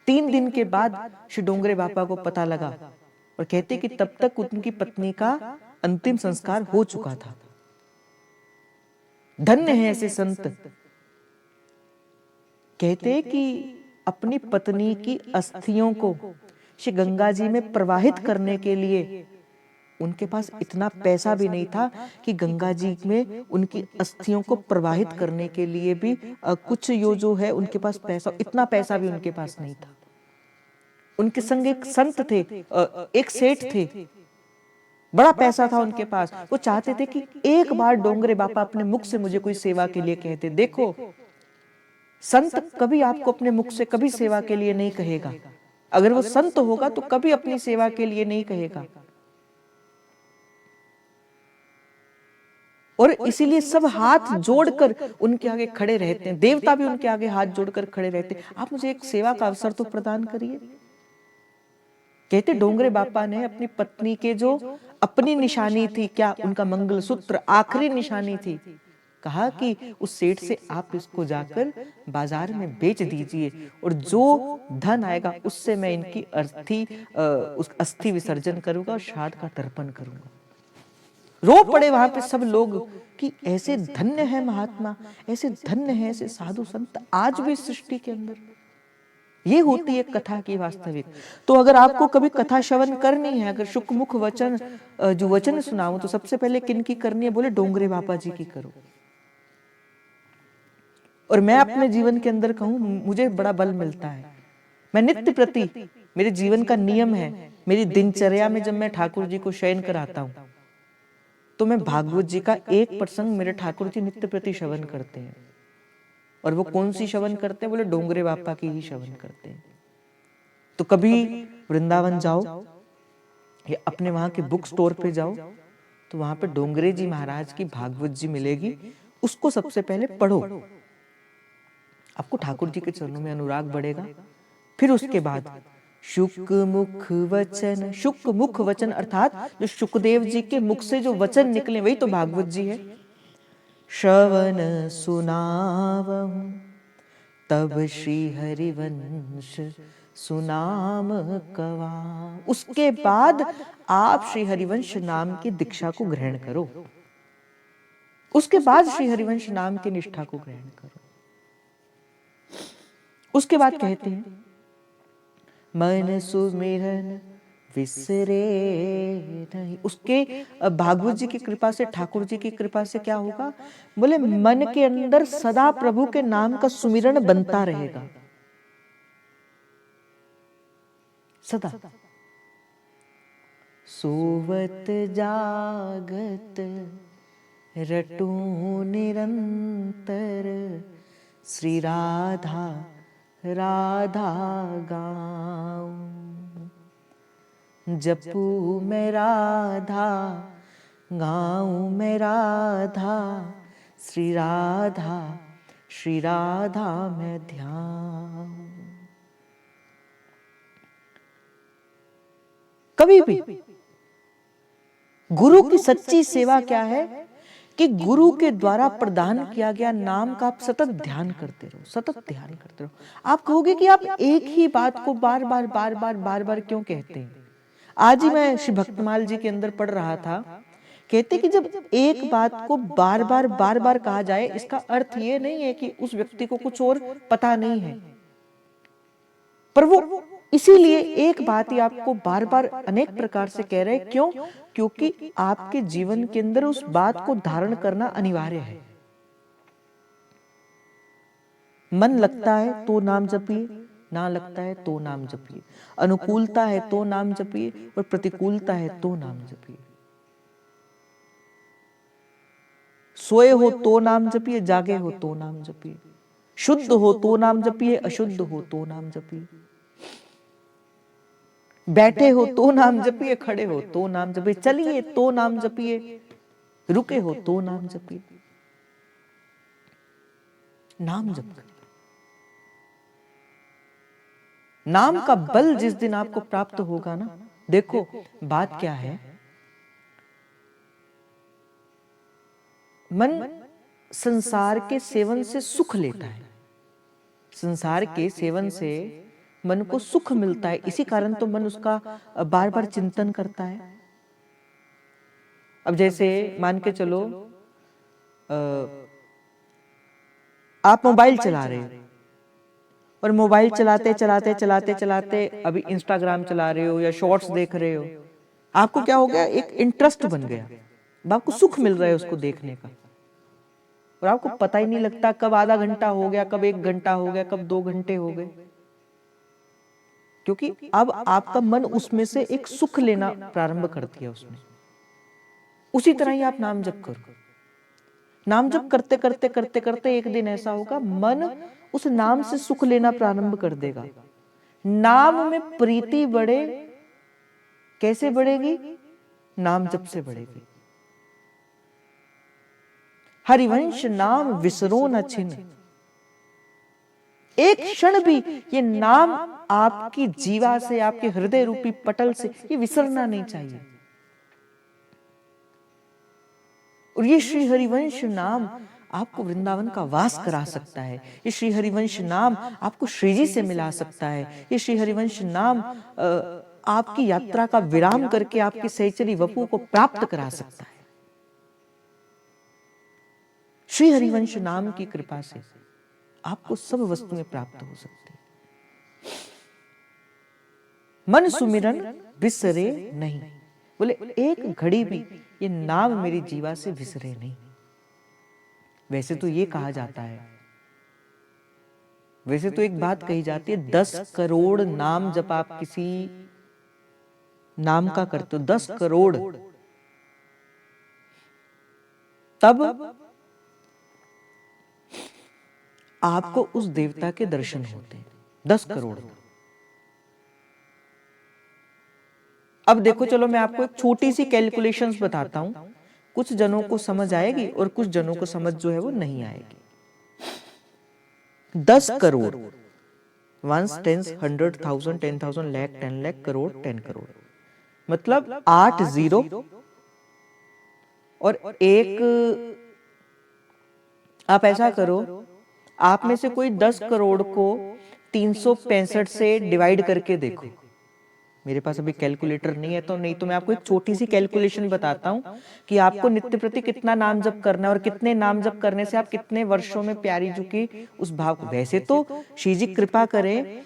A: 3 दिन के बाद श्री डोंगरे बापा को पता लगा, और कहते कि तब तक उनकी पत्नी का अंतिम संस्कार हो चुका था। धन्य है ऐसे संत। कहते कि अपनी पत्नी की अस्थियों को श्री गंगा जी में प्रवाहित करने के लिए उनके पास इतना पैसा भी नहीं था कि गंगा जी में उनकी अस्थियों को प्रवाहित करने के लिए भी कुछ यो जो है उनके पास पैसा, इतना पैसा भी उनके पास नहीं था। उनके संग एक संत थे, एक सेठ थे, बड़ा पैसा था उनके पास। वो चाहते थे कि एक बार डोंगरे बापा अपने मुख से मुझे कोई सेवा के लिए कहते। देखो, संत कभी आपको अपने मुख से कभी सेवा के लिए नहीं कहेगा। अगर वो संत होगा तो कभी अपनी सेवा के लिए नहीं कहेगा। और इसीलिए सब हाथ जोड़कर उनके आगे खड़े रहते हैं। देवता भी उनके आगे हाथ जोड़कर खड़े रहते हैं, आप मुझे एक सेवा का अवसर तो प्रदान करिए। कहते डोंगरे बापा ने अपनी पत्नी के जो अपनी निशानी थी, क्या उनका मंगलसूत्र आखिरी निशानी थी, कहा कि उस सेठ से आप इसको जाकर बाजार में बेच दीजिए और जो धन आएगा उससे मैं इनकी अस्थि विसर्जन करूंगा और श्राद्ध का तर्पण करूंगा। रो पड़े वहां पे सब लोग कि ऐसे धन्य है महात्मा, ऐसे धन्य है ऐसे साधु संत आज भी सृष्टि के अंदर। ये होती है कथा की वास्तविक। तो अगर आपको कभी कथा श्रवण करनी है, अगर शुकमुख वचन जो वचन सुनाऊं, तो सबसे पहले किनकी करनी है? बोले डोंगरे बापा जी की करो। और मैं अपने जीवन के अंदर कहूं, मुझे बड़ा बल मिलता है। मैं नित्य प्रति, मेरे जीवन का नियम है, मेरी दिनचर्या में जब मैं ठाकुर जी को शयन कराता हूं तो मैं भागवत जी का एक प्रसंग मेरे ठाकुर जी नित्य प्रति श्रवण करते हैं। और वो कौन सी श्रवण करते हैं? बोले डोंगरे बापा की ही श्रवण करते हैं। तो कभी वृंदावन जाओ या अपने वहां के बुक स्टोर पे जाओ तो वहां पे डोंगरे जी महाराज की भागवत जी मिलेगी, उसको सबसे पहले पढ़ो, आपको ठाकुर जी के चरणों में अनुराग बढ़ेगा। फिर उसके बाद शुक मुख वचन, शुक मुख वचन अर्थात जो शुकदेव जी के मुख से जो वचन निकले वही तो भागवत जी है। श्रवण सुनावहु तब श्री हरिवंश सुनाम कवा। उसके बाद आप श्री हरिवंश नाम की दीक्षा को ग्रहण करो, उसके बाद श्री हरिवंश नाम की निष्ठा को ग्रहण करो। उसके बाद कहते हैं मन सुमिरन विसरे नहीं। उसके भागवत जी की कृपा से, ठाकुर जी की कृपा से क्या होगा? बोले मन के अंदर सदा प्रभु के नाम का सुमिरन बनता रहेगा, सदा। सोवत जागत रटू निरंतर श्री राधा राधा गाऊं। जपू मैं राधा, गाऊं मैं राधा, श्री राधा मैं ध्यान। कभी भी गुरु की सच्ची सेवा क्या है कि गुरु के द्वारा प्रदान किया गया नाम का आप सतत ध्यान करते रहो, सतत ध्यान करते रहो। आप कहोगे कि आप एक ही बात को बार बार क्यों कहते हैं? आज ही मैं श्री भक्तमाल जी के अंदर पढ़ रहा था, कहते कि जब एक बात को बार बार कहा जाए, इसका अर्थ ये नहीं है कि उस व्यक्ति को कुछ और पता नहीं है, पर वो इसीलिए एक बात ही आपको बार बार अनेक प्रकार से कह रहे हैं। क्यों? क्योंकि आपके जीवन के अंदर उस बात को धारण करना अनिवार्य है। मन लगता है तो नाम जपिए, ना लगता है तो नाम जपिए, अनुकूलता है तो नाम जपिए और प्रतिकूलता है तो नाम जपिए। सोए हो तो नाम जपिए, जागे हो तो नाम जपिए, शुद्ध हो तो नाम जपिए, अशुद्ध हो तो नाम जपिए, बैठे हो तो नाम जपिए, खड़े हो तो नाम जपिए, चलिए तो नाम जपिए, रुके हो तो नाम जपिए। नाम जप करिए। नाम का बल जिस दिन आपको प्राप्त होगा ना, देखो बात क्या है, मन संसार के सेवन से सुख लेता है, संसार के सेवन से मन को सुख मिलता है, इसी कारण तो मन उसका बार बार चिंतन करता है। अब जैसे मान के चलो आप मोबाइल चला रहे हो और मोबाइल चलाते चलाते चलाते चलाते अभी इंस्टाग्राम चला रहे हो या शॉर्ट्स देख रहे हो, आपको क्या हो गया, एक इंटरेस्ट बन गया, आपको सुख मिल रहा है उसको देखने का, और आपको पता ही नहीं लगता कब आधा घंटा हो गया, कब 1 घंटा हो गया, कब 2 घंटे हो गए, क्योंकि अब आपका मन उसमें से एक सुख लेना प्रारंभ कर दिया उसने। उसी तरह ही आप नाम जप करो, नाम जप करते करते करते करते एक दिन ऐसा होगा मन उस नाम से सुख लेना प्रारंभ कर देगा। नाम में प्रीति बढ़े, कैसे बढ़ेगी? नाम जप से बढ़ेगी। हरिवंश नाम विसरो न छिन, एक क्षण भी ये नाम आपकी जीवा से, आपके हृदय रूपी पटल से ये विसरना नहीं चाहिए। और ये श्री हरिवंश नाम आपको वृंदावन का वास करा सकता है। ये श्री हरिवंश नाम आपको श्री जी से मिला सकता है। ये श्री हरिवंश नाम आपकी यात्रा का विराम करके आपकी सहचरी वपु को प्राप्त करा सकता है। श्री हरिवंश नाम की कृपा से आपको सब वस्तुएं प्राप्त हो सकती है। मन सुमिरन बिसरे नहीं, बोले एक घड़ी भी ये नाम मेरी जीवा से विसरे नहीं। वैसे तो ये कहा जाता है, वैसे तो एक बात कही जाती है, 10 करोड़ नाम जब आप किसी नाम का करते हो, 10 करोड़, तब आपको उस देवता के दर्शन होते हैं। 10 करोड़। अब देखो, चलो मैं आपको एक छोटी सी कैलकुलेशंस बताता हूं, कुछ जनों को समझ आएगी और कुछ जनों को समझ जो है वो नहीं आएगी। 10 करोड़, 1 10 100 1000 10,000 लाख 10 लाख करोड़ 10 करोड़, मतलब 8 जीरो और एक। आप ऐसा करो, आप में से कोई 10 करोड़ को 365 से डिवाइड करके देखो। मेरे पास अभी कैलकुलेटर नहीं है, तो नहीं तो मैं आपको एक छोटी सी कैलकुलेशन बताता हूं कि आपको नित्य प्रति कितना नाम जप करना है और कितने नाम जप करने से आप कितने वर्षों में प्यारी जी की उस भाव को। वैसे तो श्री जी कृपा करें,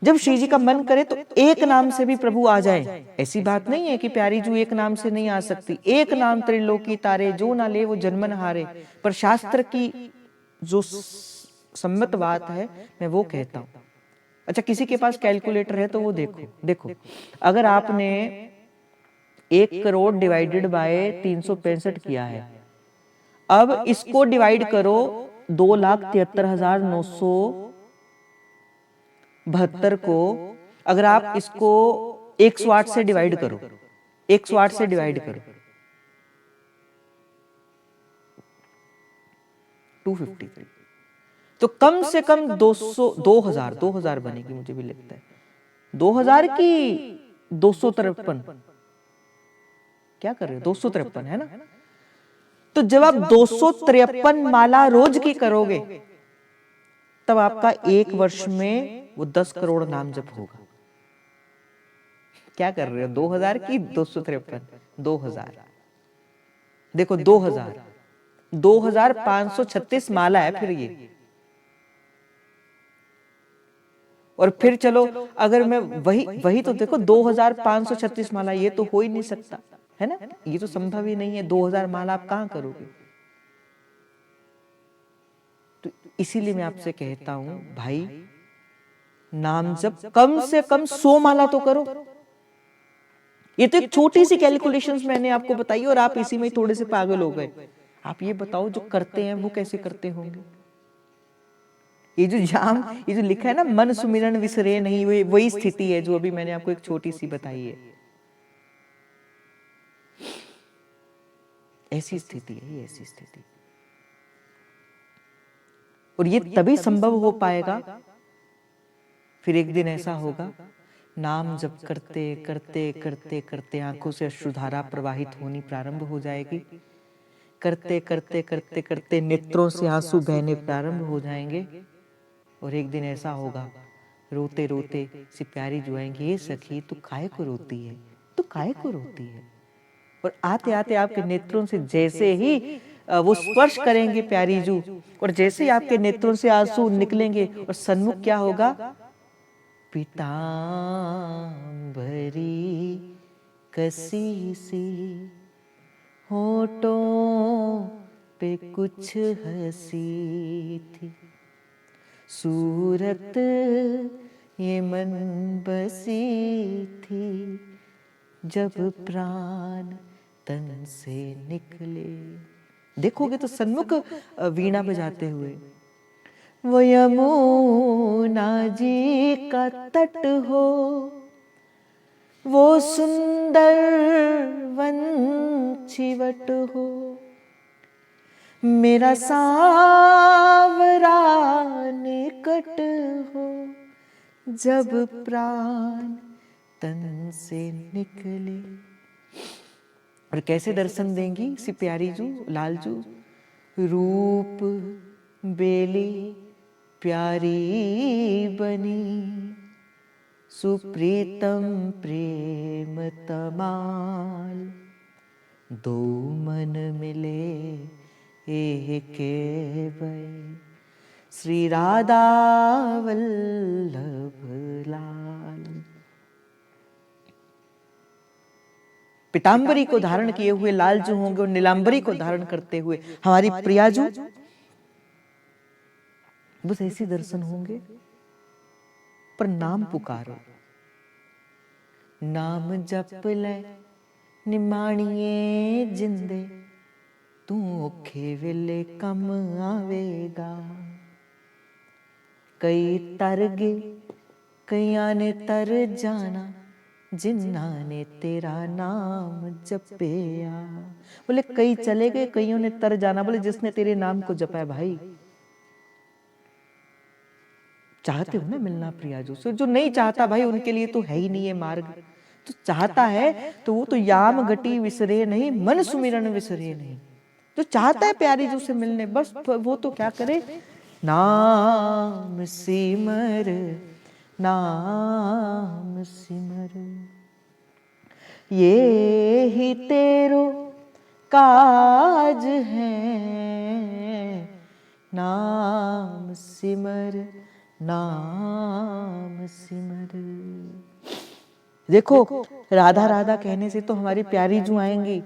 A: जब श्री जी का मन करे तो एक नाम से भी प्रभु आ जाए। ऐसी बात नहीं है कि प्यारी जू एक नाम से नहीं आ सकती। एक नाम त्रिलोकी तारे, जो ना ले वो जन्मन हारे। पर शास्त्र की जो सम्मत बात है मैं वो कहता हूं। अच्छा, किसी के पास कैलकुलेटर है तो वो देखो। देखो, अगर आपने 1 करोड़ डिवाइडेड बाय 365 किया है, अब इसको डिवाइड करो 2,73,972 को। अगर आप इसको 108 से डिवाइड करो, 108 से डिवाइड करो, 253, तो कम से कम 2000 बनेगी, मुझे भी लगता है 2000 की 253। क्या कर रहे हो? 253 है ना? तो जब आप 253 माला रोज की करोगे, तब आपका एक वर्ष में वो 10 करोड़ नाम जप होगा। क्या कर रहे हो? 2000 की 253, 2000 देखो, 2536 माला है फिर ये। और फिर चलो, अगर मैं वही तो देखो, 2536 माला, ये तो हो ही नहीं सकता है ना, ये तो संभव ही नहीं है। 2000 माला आप कहां करोगे? तो इसीलिए मैं आपसे कहता हूं भाई, नाम जप कम से कम 100 माला तो करो। ये तो एक छोटी सी कैलकुलेशंस मैंने आपको बताई और आप इसी में थोड़े से पागल हो गए। आप ये बताओ, जो करते हैं वो कैसे करते होंगे? ये जो लिखा है ना, मन सुमिरन विसरे नहीं, वही स्थिति है जो अभी मैंने आपको एक छोटी सी बताई है। ऐसी स्थिति है ये, ऐसी स्थिति। और ये तभी संभव हो पाएगा, फिर एक दिन ऐसा होगा, नाम जप करते करते करते करते आंखों से अश्रुधारा प्रवाहित होनी प्रारंभ हो जाएगी। करते करते करते करते नेत्रों से आंसू बहने प्रारंभ हो जाएंगे। और एक दिन ऐसा होगा, रोते रोते सी प्यारी जुआएंगी, ये सखी तू काहे को रोती है, तू काहे को रोती है। और आते आते आपके नेत्रों से जैसे ही वो स्पर्श करेंगे प्यारी जू, और जैसे ही आपके नेत्रों से आंसू निकलेंगे और सन्मुख क्या होगा, पीतांबरी कसी सी, होठों पे कुछ हंसी थी, सूरत ये मन बसी थी, जब प्राण तन से निकले। देखोगे तो सन्मुख वीणा बजाते हुए, वो यमुना जी का तट हो, वो सुंदर वंचिवट हो, मेरा सांवरा निकट हो, जब प्राण तन से निकले। और कैसे दर्शन देंगी सी प्यारी जू, लालजू, रूप बेली प्यारी बनी, सुप्रीतम प्रेम तमाल, दो मन मिले एक भय, श्री राधा वल्लभ लाल। पीतांबरी को धारण किए हुए लालजू होंगे और नीलांबरी को धारण करते हुए हमारी प्रियाजू, बस ऐसे दर्शन होंगे। पर नाम पुकारो, नाम जप ले निमाणिए जिंदे, तू औखे वेले कम आवेगा। कई तर गए कईयां ने तर जाना, जिन्ना ने तेरा नाम जपया। बोले कई चले गए कईयों ने तर जाना, बोले जिसने तेरे नाम को जपा है। भाई चाहते हो ना मिलना प्रियाजू से, जो नहीं चाहता भाई उनके लिए तो है ही नहीं है मार्ग। जो चाहता है तो वो तो याम गति विसरे नहीं, मन सुमिरन विसरे नहीं। जो चाहता है प्यारी जू से मिलने, बस वो तो क्या करे, नाम सिमर नाम सिमर, ये ही तेरो काज है, नाम सिमर नाम सिमर। देखो राधा राधा कहने से तो हमारी प्यारी जू आएंगी,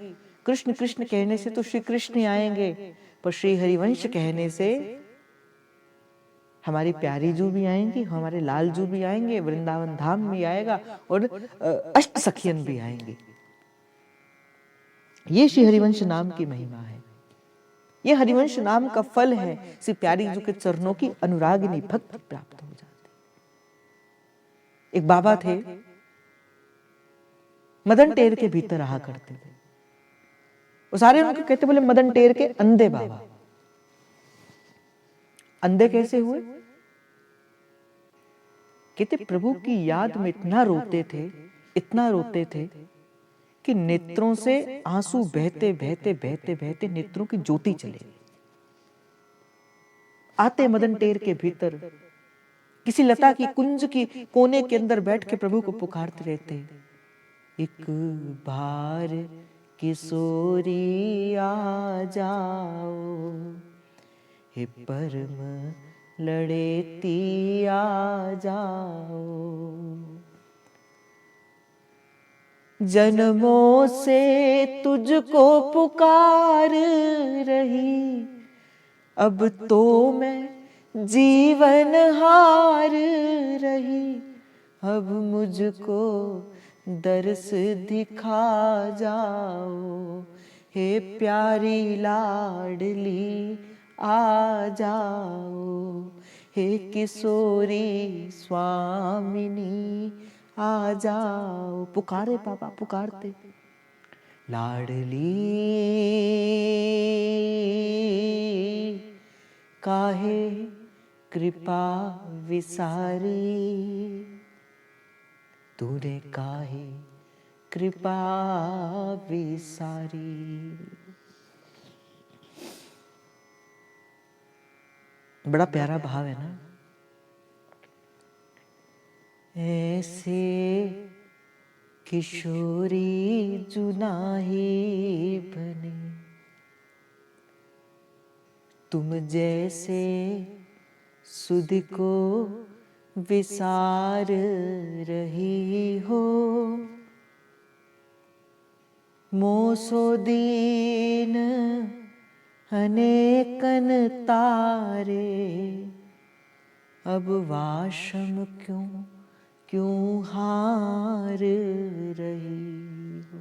A: कृष्ण कृष्ण कहने से तो श्री कृष्ण आएंगे, पर श्री हरिवंश कहने से हमारी प्यारी जू भी आएंगी, हमारे लाल जू भी आएंगे, वृंदावन धाम भी आएगा और अष्ट सखियन भी आएंगे। ये श्री हरिवंश नाम की महिमा है, ये हरिवंश नाम का फल है। श्री प्यारी जू के चरणों की अनुरागिनी भक्ति प्राप्त हो जाती। एक बाबा थे, मदन टेर के भीतर रहा करते थे। वो सारे उनको कहते, बोले मदन टेर के अंधे बाबा। अंधे कैसे हुए? कहते प्रभु की याद में इतना रोते थे, इतना रोते थे कि नेत्रों से आंसू बहते बहते बहते बहते नेत्रों की ज्योति चले। आते मदन टेर के भीतर, किसी लता की कुंज की कोने के अंदर बैठ के प्रभु को पुकारते रहते, एक बार किशोरी आ जाओ, हे परम लड़ेती आ जाओ, जन्मों से तुझको पुकार रही, अब तो मैं जीवन हार रही, अब मुझको दर्श दिखा जाओ, हे प्यारी लाडली आ जाओ, हे किशोरी स्वामिनी आ जाओ। पुकारे पापा, पुकारते, लाडली काहे कृपा विसारी, तूने काहे कृपा विसारी। बड़ा प्यारा भाव है ना। ऐसे किशोरी जुनाही बने, तुम जैसे सुध को विसार रही हो, मोसो दीन अनेकन तारे, अब वाशम क्यों क्यों हार रही हो।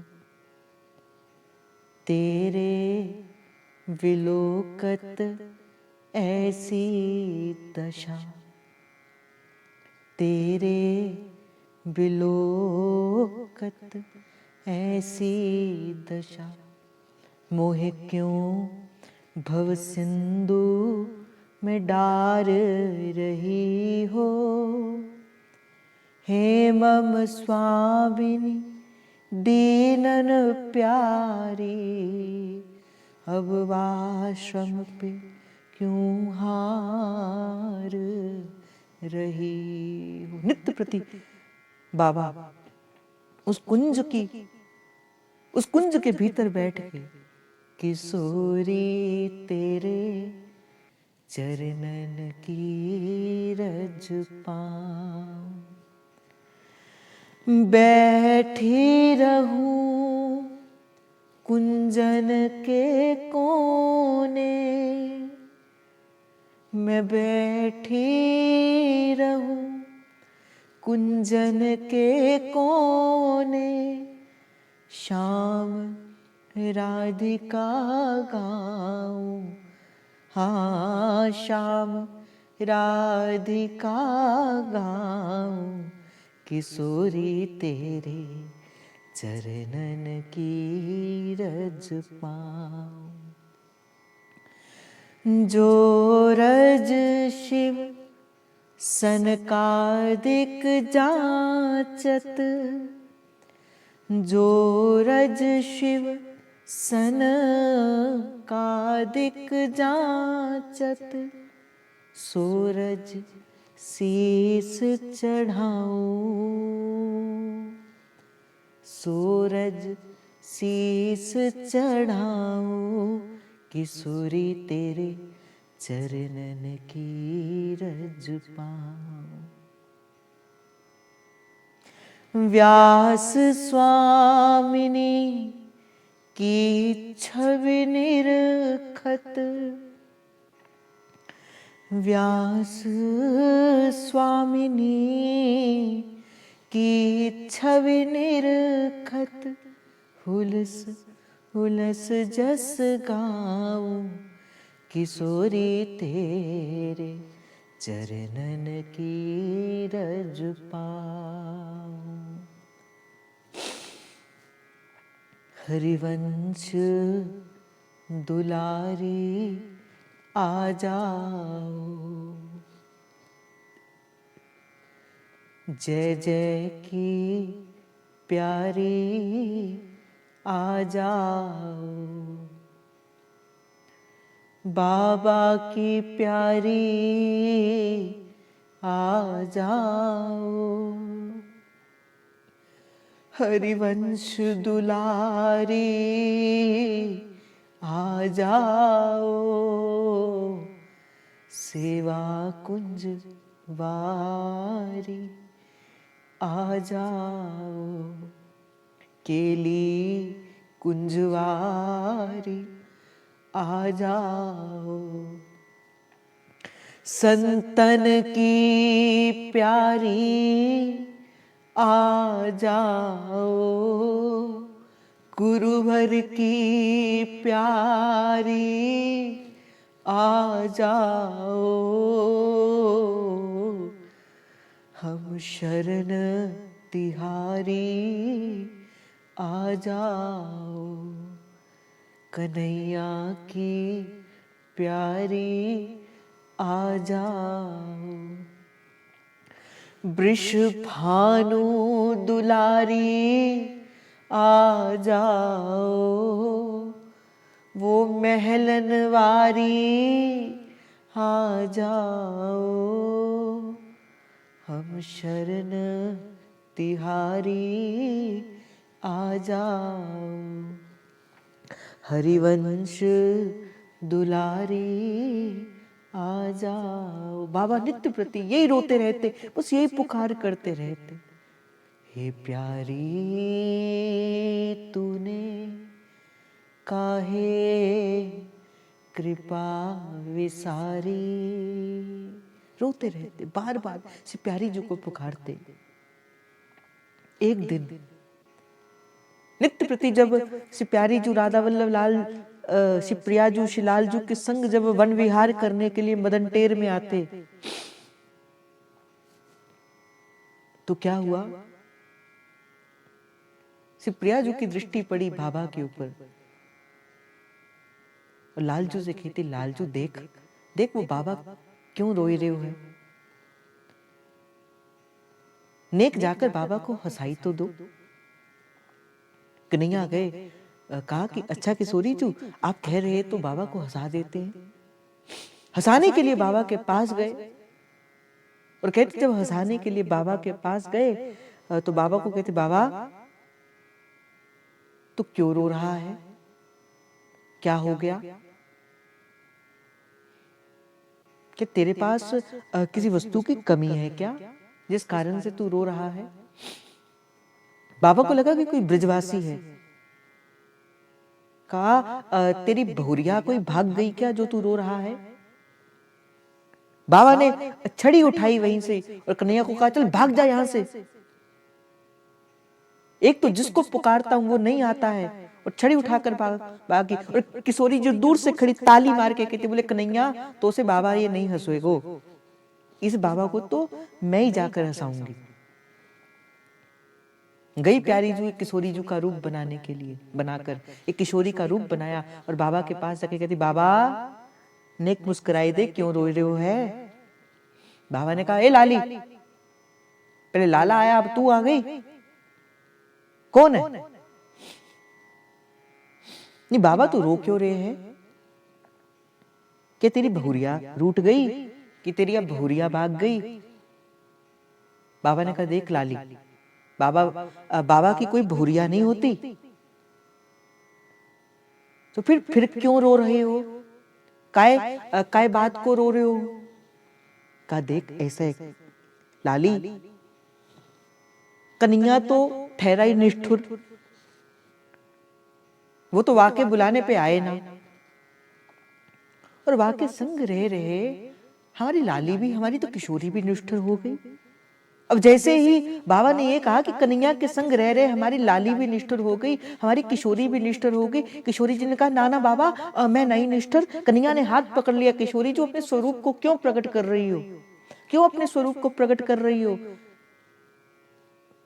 A: तेरे विलोकत ऐसी दशा, तेरे विलोकत ऐसी दशा, मोहे क्यों भव सिंधु में डार रही हो। हे मम स्वामिनी दीनन प्यारी, अब आश्रम पे क्यों हार रही हो। नित्य प्रति बाबा उस कुंज के भीतर बैठ के किशोरी तेरे चरणन की रज पाऊं, बैठी रहूं कुंजन के कोने, मैं बैठी रहूं कुंजन के कोने, श्याम राधिका गाऊं, हाँ श्याम राधिका गाऊं, किशोरी तेरे चरणन की रज पाऊं। जो रज शिव सनकादिक जाचत, जो रज शिव सनकादिक जाचत, सूरज शीस चढ़ाऊं, सूरज शीस चढ़ाऊं, किशोरी तेरे चरणन की रज पाऊं। व्यास स्वामिनी की छवि निरखत, व्यास स्वामिनी की छवि निरखत, हुलस हुलस जस गाऊं, किशोरी तेरे चरणन की रज पाऊं। हरिवंश दुलारी आ जाओ, जय जय की प्यारी आ जाओ, बाबा की प्यारी आ जाओ, हरिवंश दुलारी आ जाओ, सेवा कुंज वारी आ जाओ, केली कुंजवारी आ जाओ, संतन की प्यारी आ जाओ, गुरुवर की प्यारी आ जाओ, हम शरण तिहारी आ जाओ, कन्हैया की प्यारी आ जाओ, वृष भानु दुलारी आ जाओ, वो महलन वारी आ जाओ, हम शरण तिहारी आ जाओ, हरिवंश दुलारी आ जाओ। बाबा नित्य प्रति यही रोते रहते, बस यही पुकार करते रहते, हे प्यारी तूने काहे कृपा विसारी। रोते रहते, बार बार श्री प्यारी जी को पुकारते। एक दिन नित्य प्रति जब श्री प्यारी जी राधा वल्लभ लाल श्री प्रियाजू श्री लालजू के संग जब वन विहार करने के लिए मदन टेर में आते, तो क्या हुआ, श्री प्रियाजू की दृष्टि पड़ी बाबा के ऊपर और लालजू से कहती, लालजू देख देख वो बाबा क्यों रोए रहे हुए, नेक जाकर बाबा को हंसाई तो दो। कन्हैया गए, कहा कि अच्छा किशोरी जी आप कह रहे तो बाबा को हंसा देते हैं। हंसाने के लिए बाबा के पास गए और कहते जब हंसाने के लिए बाबा के पास गए तो बाबा को कहते, बाबा तू क्यों रो रहा है, क्या हो गया, कि तेरे पास किसी वस्तु की कमी है क्या जिस कारण से तू रो रहा है। बाबा को लगा कि कोई ब्रजवासी है। कहा तेरी बहुरिया कोई भाग गई क्या जो तू रो रहा है। बाबा ने छड़ी उठाई वहीं से और कन्हैया को कहा चल भाग जा यहां से। एक तो जिसको पुकारता हूं वो नहीं आता है और छड़ी उठाकर भागी। और किशोरी जो दूर से खड़ी ताली मार के कहती, बोले कन्हैया तो से बाबा ये नहीं हंसोएगो, इस बाबा को तो मैं ही जाकर हंसाऊंगी। गई प्यारी जू किशोरी जू का रूप बनाने के लिए, बनाकर एक किशोरी का रूप बनाया और बाबा के पास जाके कहती, बाबा नेक मुस्कुराई दे क्यों रो रहे हो है। बाबा ने कहा, ए लाली, पहले लाला आया अब तू आ गई, कौन है। नहीं बाबा तू रो क्यों रहे हैं, कि तेरी बहुरिया रूठ गई, कि तेरी अब बहुरिया भाग गई। बाबा ने कहा, देख लाली, बाबा की कोई बहुरिया नहीं होती, तो फिर क्यों रो रहे हो, काय बात को रो रहे हो। कहा देख ऐसे लाली, कन्हैया तो ठहरा ही निष्ठुर, वो तो वाके बुलाने पे आए ना, और वाके संग रह रहे हमारी लाली भी, हमारी तो किशोरी भी निष्ठुर हो गई। अब जैसे ही बाबा ने ये कहा कि कन्हैया के संग रह रहे हमारी लाली भी निष्ठुर हो गई, हमारी किशोरी भी निष्ठुर हो गई। किशोरी जी ने कहा, ना ना बाबा मैं नहीं निष्ठुर। कन्हैया ने हाथ पकड़ लिया, किशोरी जो अपने स्वरूप को क्यों प्रकट कर रही हो, क्यों अपने स्वरूप को प्रकट कर रही हो।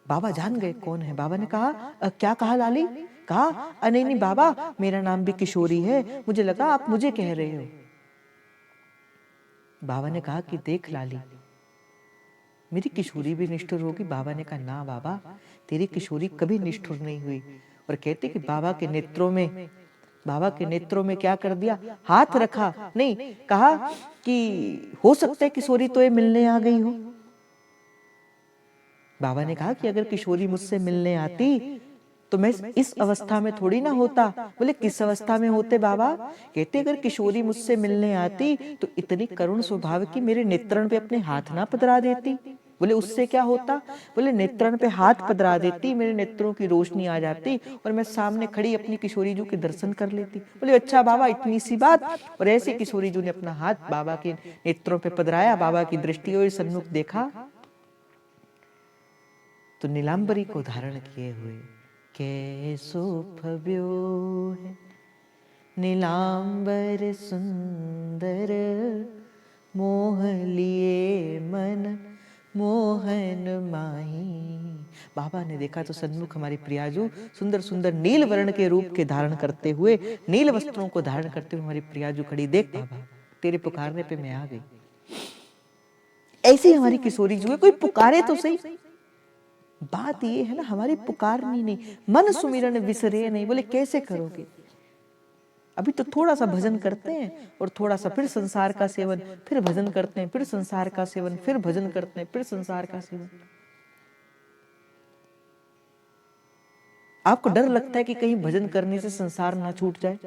A: बाबा जान गए कौन है। बाबा ने कहा, क्या कहा लाली। कहा, नहीं नहीं बाबा मेरा नाम भी किशोरी है, मुझे लगा आप मुझे कह रहे हो। बाबा ने कहा कि देख लाली, मेरी किशोरी भी निष्ठुर होगी। बाबा ने कहा, ना बाबा तेरी किशोरी कभी निष्ठुर नहीं हुई। और कहते कि बाबा के नेत्रों में क्या कर दिया, हाथ रखा, नहीं कहा कि हो सकता है किशोरी तो ये मिलने आ गई हो। बाबा ने कहा कि अगर किशोरी मुझसे मिलने आती तो मैं इस अवस्था में थोड़ी ना होता। बोले किस अवस्था में होते बाबा। कहते अगर किशोरी मुझसे मिलने आती तो इतनी करुण स्वभाव की मेरे नेत्रण पे अपने हाथ ना पधरा देती। बोले उससे क्या होता। बोले नेत्रण पे हाथ पधरा देती, मेरे नेत्रों की रोशनी आ जाती और मैं सामने खड़ी अपनी किशोरी जू के दर्शन कर लेती। बोले अच्छा बाबा इतनी सी बात। और ऐसे किशोरी जू ने अपना हाथ बाबा के नेत्रों पे पधराया, बाबा की दृष्टि और सन्मुख देखा तो नीलांबरी को धारण किए हुए कैसो फब्यो है नीलांबर सुंदर, मोह लिए मन मोहन माही। बाबा ने देखा तो सन्मुख हमारी प्रियाजू सुंदर सुंदर नील वर्ण के रूप के धारण करते हुए, नील वस्त्रों को धारण करते हुए हमारी प्रियाजू खड़ी। देख बाबा तेरे पुकारने पे मैं आ गई। ऐसी हमारी किशोरी जो है, कोई पुकारे तो सही। बात ये है ना, हमारी पुकारनी नहीं, मन सुमिरन विसरे नहीं। बोले कैसे करोगे, अभी तो थोड़ा सा भजन करते हैं और थोड़ा सा फिर संसार का सेवन, फिर भजन करते हैं, फिर संसार का सेवन, फिर भजन करते हैं, फिर संसार का सेवन। आपको डर लगता है कि कहीं भजन करने से संसार ना छूट जाए।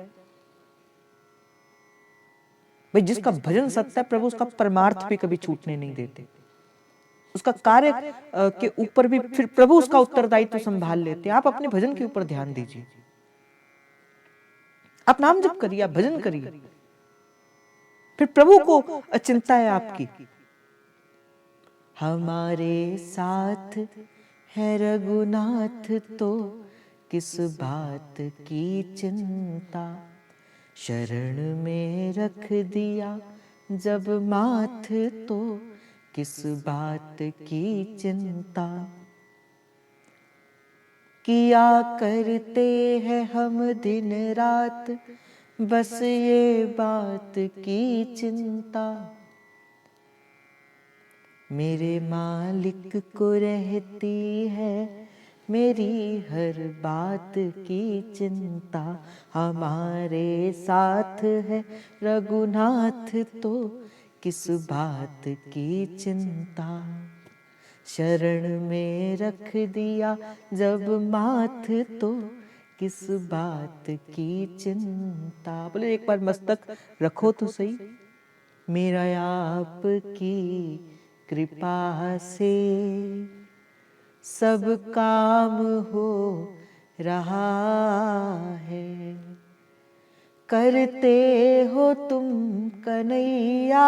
A: भाई जिसका भजन सत्य है प्रभु उसका परमार्थ भी कभी छूटने नहीं देते, उसका कार्य के ऊपर भी फिर प्रभु उसका उत्तरदायित्व संभाल लेते हैं। आप अपने भजन के ऊपर ध्यान दीजिए, आप नाम जप करिए, आप भजन करिए, फिर प्रभु को चिंता है आपकी। हमारे साथ है रघुनाथ तो किस बात की चिंता, शरण में रख दिया जब माथ तो किस बात की चिंता। किया करते हैं हम दिन रात बस ये बात की चिंता, मेरे मालिक को रहती है मेरी हर बात की चिंता। हमारे साथ है रघुनाथ तो किस बात की चिंता, शरण में रख दिया जब माथ तो किस बात की चिंता। बोले एक बार मस्तक रखो तो सही, मेरा आपकी कृपा से सब काम हो रहा है, करते हो तुम कन्हैया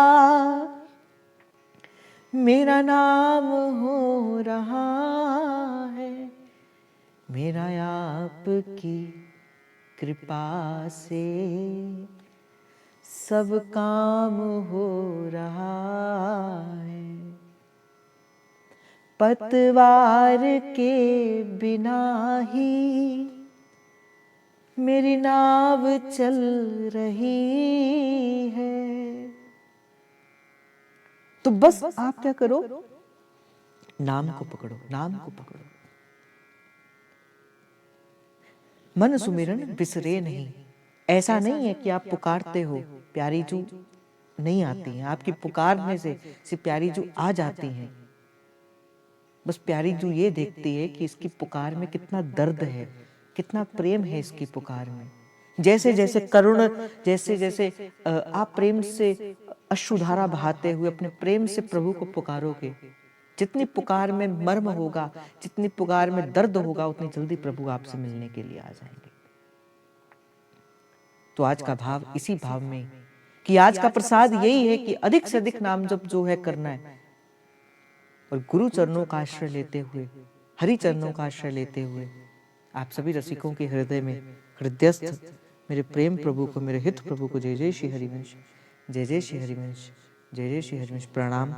A: मेरा नाम हो रहा है, मेरा आपकी कृपा से सब काम हो रहा है। पतवार के बिना ही मेरी नाव चल रही है। तो बस आप क्या करो, नाम को पकड़ो, नाम को पकड़ो। मन सुमिरन बिसरे नहीं। ऐसा नहीं है कि आप पुकारते हो प्यारी जू नहीं आती हैं, आपकी पुकारने से प्यारी जू आ जाती हैं। बस प्यारी जू ये देखती है कि इसकी पुकार में कितना दर्द है, कितना प्रेम है इसकी पुकार में। जैसे जैसे करुण, जैसे जैसे आप प्रेम से अश्रुधारा बहाते हुए अपने प्रेम से प्रभु को पुकारोगे, जितनी पुकार में मर्म होगा, जितनी पुकार में दर्द होगा, उतनी जल्दी प्रभु आपसे मिलने के लिए आ जाएंगे। तो आज का भाव इसी भाव में कि आज का प्रसाद यही है कि अधिक से अधिक नाम जप जो है करना है, और गुरु चरणों का आश्रय लेते हुए, हरि चरणों का आश्रय लेते हुए आप सभी रसिकों के हृदय में हृदयस्थ मेरे प्रेम प्रभु को, मेरे हित प्रभु को जय जय श्री हरिवंश, जय जय श्री हरिवंश, जय जय श्री हरिवंश। प्रणाम।